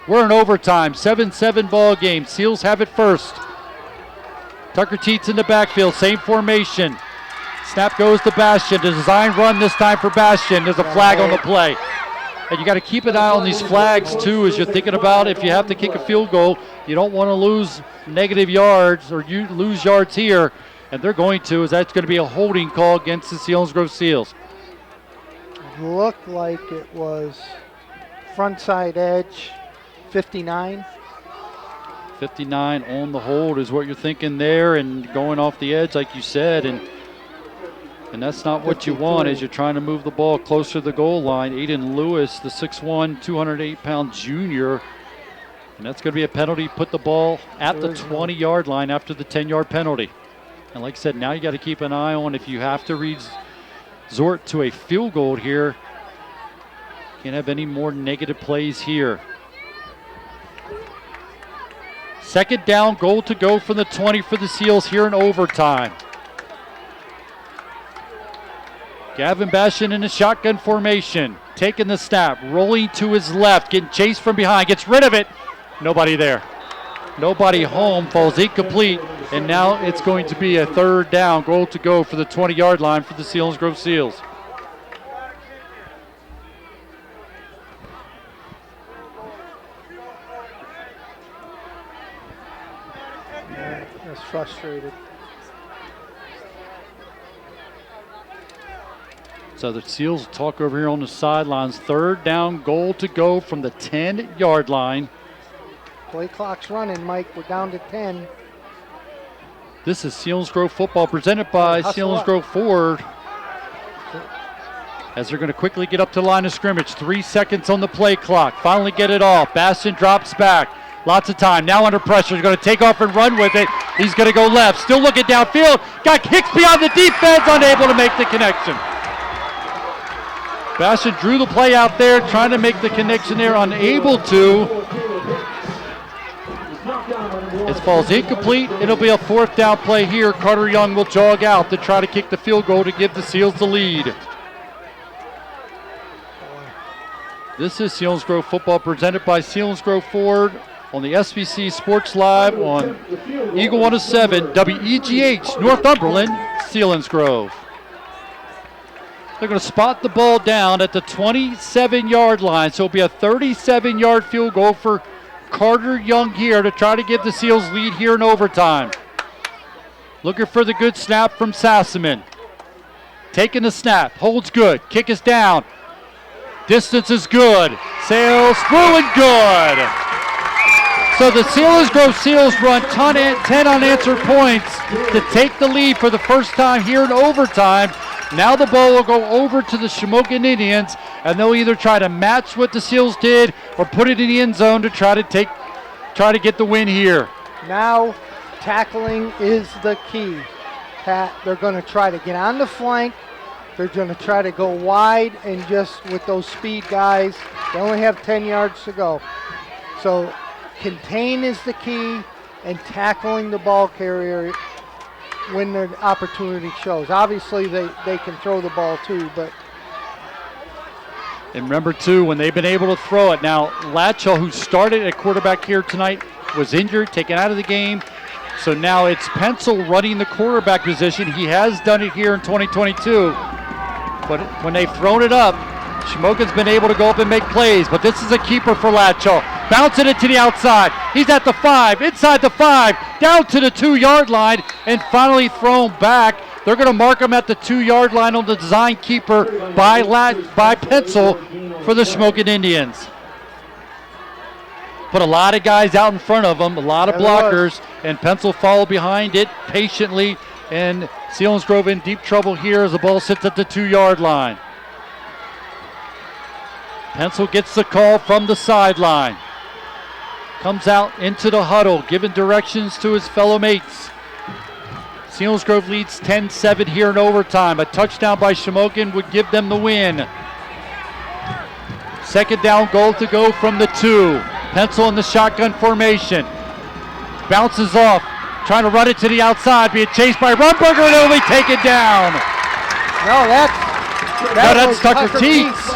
We're in overtime, 7-7 ball game. Seals have it first. Tucker Teets in the backfield, same formation. Snap goes to Bastian. The design run this time for Bastian. There's a flag on the play. And you got to keep an eye on these flags too as you're thinking about if you have to kick a field goal. You don't want to lose negative yards or you lose yards here. And they're going to, as that's going to be a holding call against the Selinsgrove Seals. It looked like it was front side edge, 59. 59 on the hold is what you're thinking there, and going off the edge like you said, and that's not what you want as you're trying to move the ball closer to the goal line. Aiden Lewis, the 6'1", 208-pound junior, and that's going to be a penalty. Put the ball at the 20-yard line after the 10-yard penalty. And like I said, now you got to keep an eye on if you have to resort to a field goal here. Can't have any more negative plays here. Second down, goal to go from the 20 for the Seals here in overtime. Gavin Bastion in a shotgun formation, taking the snap, rolling to his left, getting chased from behind, gets rid of it. Nobody there. Nobody home, falls incomplete, and now it's going to be a third down, goal to go for the 20-yard line for the Selinsgrove Seals. That's frustrated. So the Seals talk over here on the sidelines. Third down, goal to go from the 10-yard line. Play clock's running, Mike. We're down to 10. This is Selinsgrove Football presented by Selinsgrove Ford. As they're going to quickly get up to the line of scrimmage. 3 seconds on the play clock. Finally get it off. Bastion drops back. Lots of time. Now under pressure. He's going to take off and run with it. He's going to go left. Still looking downfield. Got kicked beyond the defense. Unable to make the connection. Bastion drew the play out there, trying to make the connection there. Unable to. It falls incomplete. It'll be a fourth down play here. Carter Young will jog out to try to kick the field goal to give the Seals the lead. This is Selinsgrove Football presented by Selinsgrove Ford on the SBC Sports Live on Eagle 107, WEGH, Northumberland, Selinsgrove. They're going to spot the ball down at the 27-yard line, so it'll be a 37-yard field goal for Carter Young here to try to give the Seals lead here in overtime. Looking for the good snap from Sassaman. Taking the snap, holds good, kick is down. Distance is good. Sails through and good. So the Selinsgrove Seals run 10 unanswered points to take the lead for the first time here in overtime. Now the ball will go over to the Shamokin Indians, and they'll either try to match what the Seals did or put it in the end zone to try to get the win here. Now tackling is the key. They're going to try to get on the flank. They're going to try to go wide, and just with those speed guys, they only have 10 yards to go. So contain is the key, and tackling the ball carrier when the opportunity shows. Obviously, they can throw the ball too, but. And remember too, when they've been able to throw it. Now, Latchell, who started at quarterback here tonight, was injured, taken out of the game. So now it's Pencil running the quarterback position. He has done it here in 2022. But when they've thrown it up, Shamokin's been able to go up and make plays. But this is a keeper for Latchell. Bouncing it to the outside. He's at the 5, inside the 5, down to the 2-yard line, and finally thrown back. They're going to mark him at the 2-yard line on the design keeper by Pencil for the Shamokin Indians. Put a lot of guys out in front of him, a lot of blockers, and Pencil followed behind it patiently, and Selinsgrove in deep trouble here as the ball sits at the 2-yard line. Pencil gets the call from the sideline. Comes out into the huddle, giving directions to his fellow mates. Selinsgrove leads 10-7 here in overtime. A touchdown by Shamokin would give them the win. Second down, goal to go from the 2. Pencil in the shotgun formation. Bounces off, trying to run it to the outside, being chased by Rumberger, and it'll be taken down. No, that's Tucker Teets.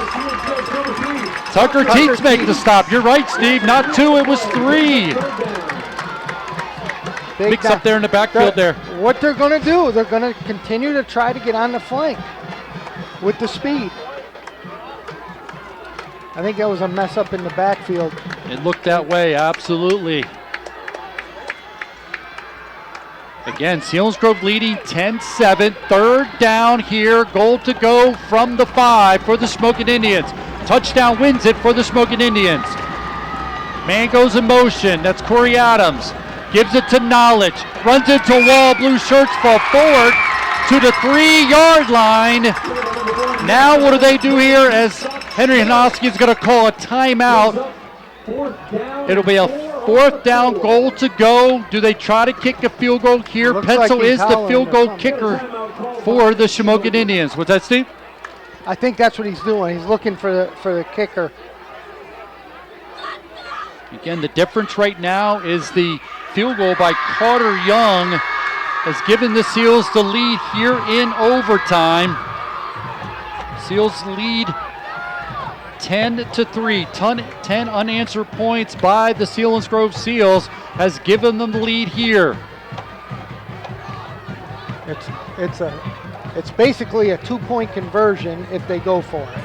Tucker Teets make the stop. You're right, Steve. Not 2, it was 3. Picks up there in the backfield there. What they're going to do, they're going to continue to try to get on the flank with the speed. I think that was a mess up in the backfield. It looked that way, absolutely. Again, Selinsgrove leading 10-7. Third down here, goal to go from the 5 for the Shamokin Indians. Touchdown wins it for the Shamokin Indians. Man goes in motion, that's Corey Adams. Gives it to Knowledge, runs into a wall, blue shirts fall forward to the 3-yard line. Now what do they do here as Henry Hanoski is going to call a timeout. It'll be a fourth down, goal to go. Do they try to kick a field goal here? Pencil like is the field goal kicker for the Shamokin Indians. What's that, Steve? I think that's what he's doing. He's looking for the kicker. Again, the difference right now is the field goal by Carter Young has given the Seals the lead here in overtime. Seals lead 10-3. 10 unanswered points by the Selinsgrove Seals has given them the lead here. It's basically a 2-point conversion if they go for it.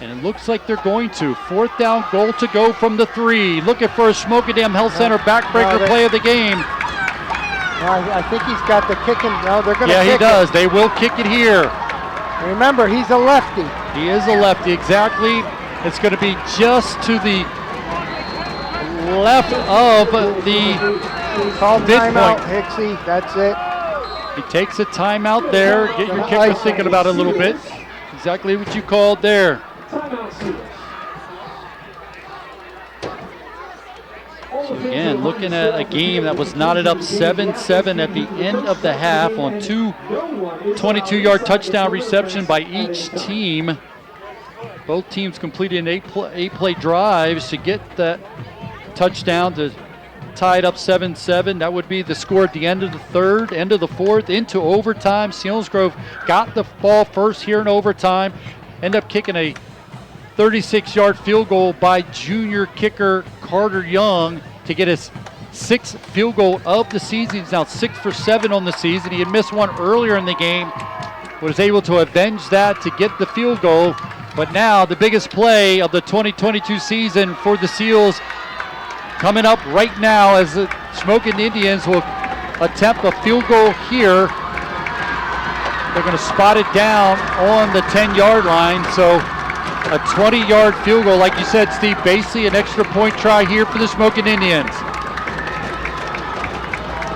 And it looks like they're going to. 4th down, goal to go from the 3. Looking for a Shamokin Health Center backbreaker play of the game. I think he's got the kicking. No, they're going to kick it. Yeah, he does. They will kick it here. Remember, he's a lefty. He is a lefty, exactly. It's going to be just to the left of the timeout, Hicksy. That's it. He takes a timeout there. Get your kicker thinking about it a little bit. Exactly what you called there. So again, looking at a game that was knotted up 7-7 at the end of the half on 2 22-yard touchdown reception by each team. Both teams completed 8-play drives to get that touchdown to tie it up 7-7. That would be the score at the end of the 3rd, end of the 4th, into overtime. Selinsgrove got the ball first here in overtime. End up kicking a 36-yard field goal by junior kicker Carter Young to get his 6th field goal of the season. He's now 6 for 7 on the season. He had missed one earlier in the game. Was able to avenge that to get the field goal. But now the biggest play of the 2022 season for the Seals coming up right now as the Shamokin Indians will attempt a field goal here. They're going to spot it down on the 10-yard line. So a 20-yard field goal, like you said, Steve, basically an extra point try here for the Shamokin Indians.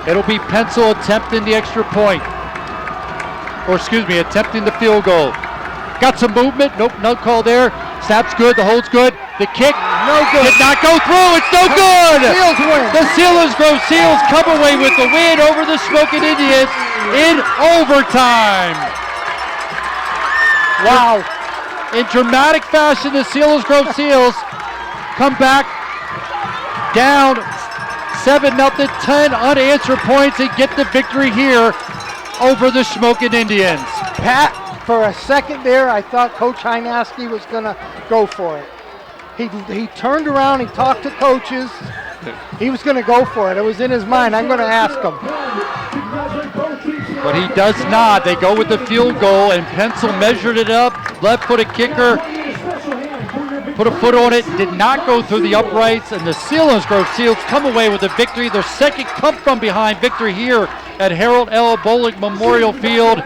It'll be Pencil attempting the extra point. Or excuse me, attempting the field goal. Got some movement. Nope, no call there. Snap's good. The hold's good. The kick, no good. Did not go through. It's no good. Seals win. The Selinsgrove Seals come away with the win over the Shamokin Indians in overtime. Wow. In dramatic fashion, the Selinsgrove Seals come back down 7-0, 10 unanswered points and get the victory here over the Shamokin Indians. Pat, for a second there, I thought Coach Hynaski was going to go for it. He turned around, he talked to coaches. He was going to go for it. It was in his mind. I'm going to ask him. But he does not. They go with the field goal, and Pencil measured it up. Left-footed kicker put a foot on it, did not go through the uprights, and the Selinsgrove Seals come away with a victory. Their second come-from-behind victory here at Harold L. Bowling Memorial Field,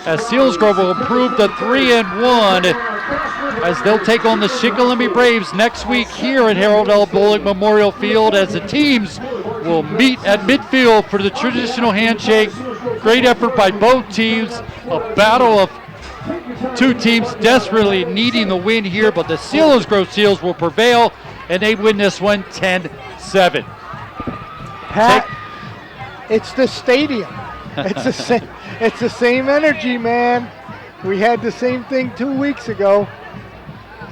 as Selinsgrove will improve to 3-1 as they'll take on the Shikellamy Braves next week here at Harold L. Bowling Memorial Field, as the teams will meet at midfield for the traditional handshake. Great effort by both teams, a battle of two teams desperately needing the win here, but the Selinsgrove Seals will prevail, and they win this one 10-7. Pat, it's the stadium. It's the same energy, man. We had the same thing 2 weeks ago.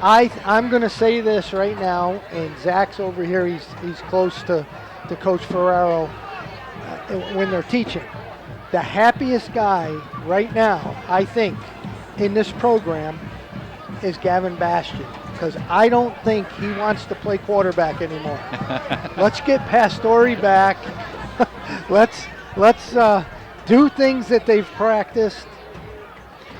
I'm going to say this right now, and Zach's over here. He's close to Coach Ferraro when they're teaching. The happiest guy right now, I think, in this program is Gavin Bastian, because I don't think he wants to play quarterback anymore. Let's get Pastore back. let's do things that they've practiced.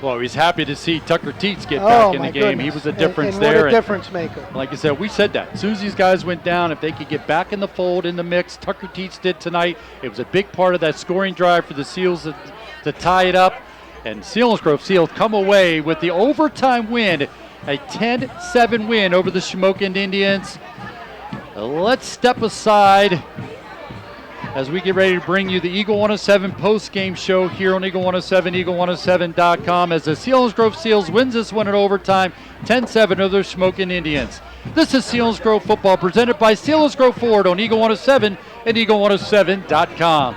Well, he's happy to see Tucker Teets get back in the game. Goodness. He was a difference and there. What a difference maker. Like I said, we said that. As soon as these guys went down, if they could get back in the fold, in the mix, Tucker Teets did tonight. It was a big part of that scoring drive for the Seals to tie it up. And Selinsgrove Seals come away with the overtime win, a 10-7 win over the Shamokin Indians. Let's step aside as we get ready to bring you the Eagle 107 post-game show here on Eagle 107, eagle107.com, as the Selinsgrove Seals wins this one in overtime, 10-7 over the Shamokin Indians. This is Selinsgrove Football presented by Selinsgrove Ford on Eagle 107 and eagle107.com.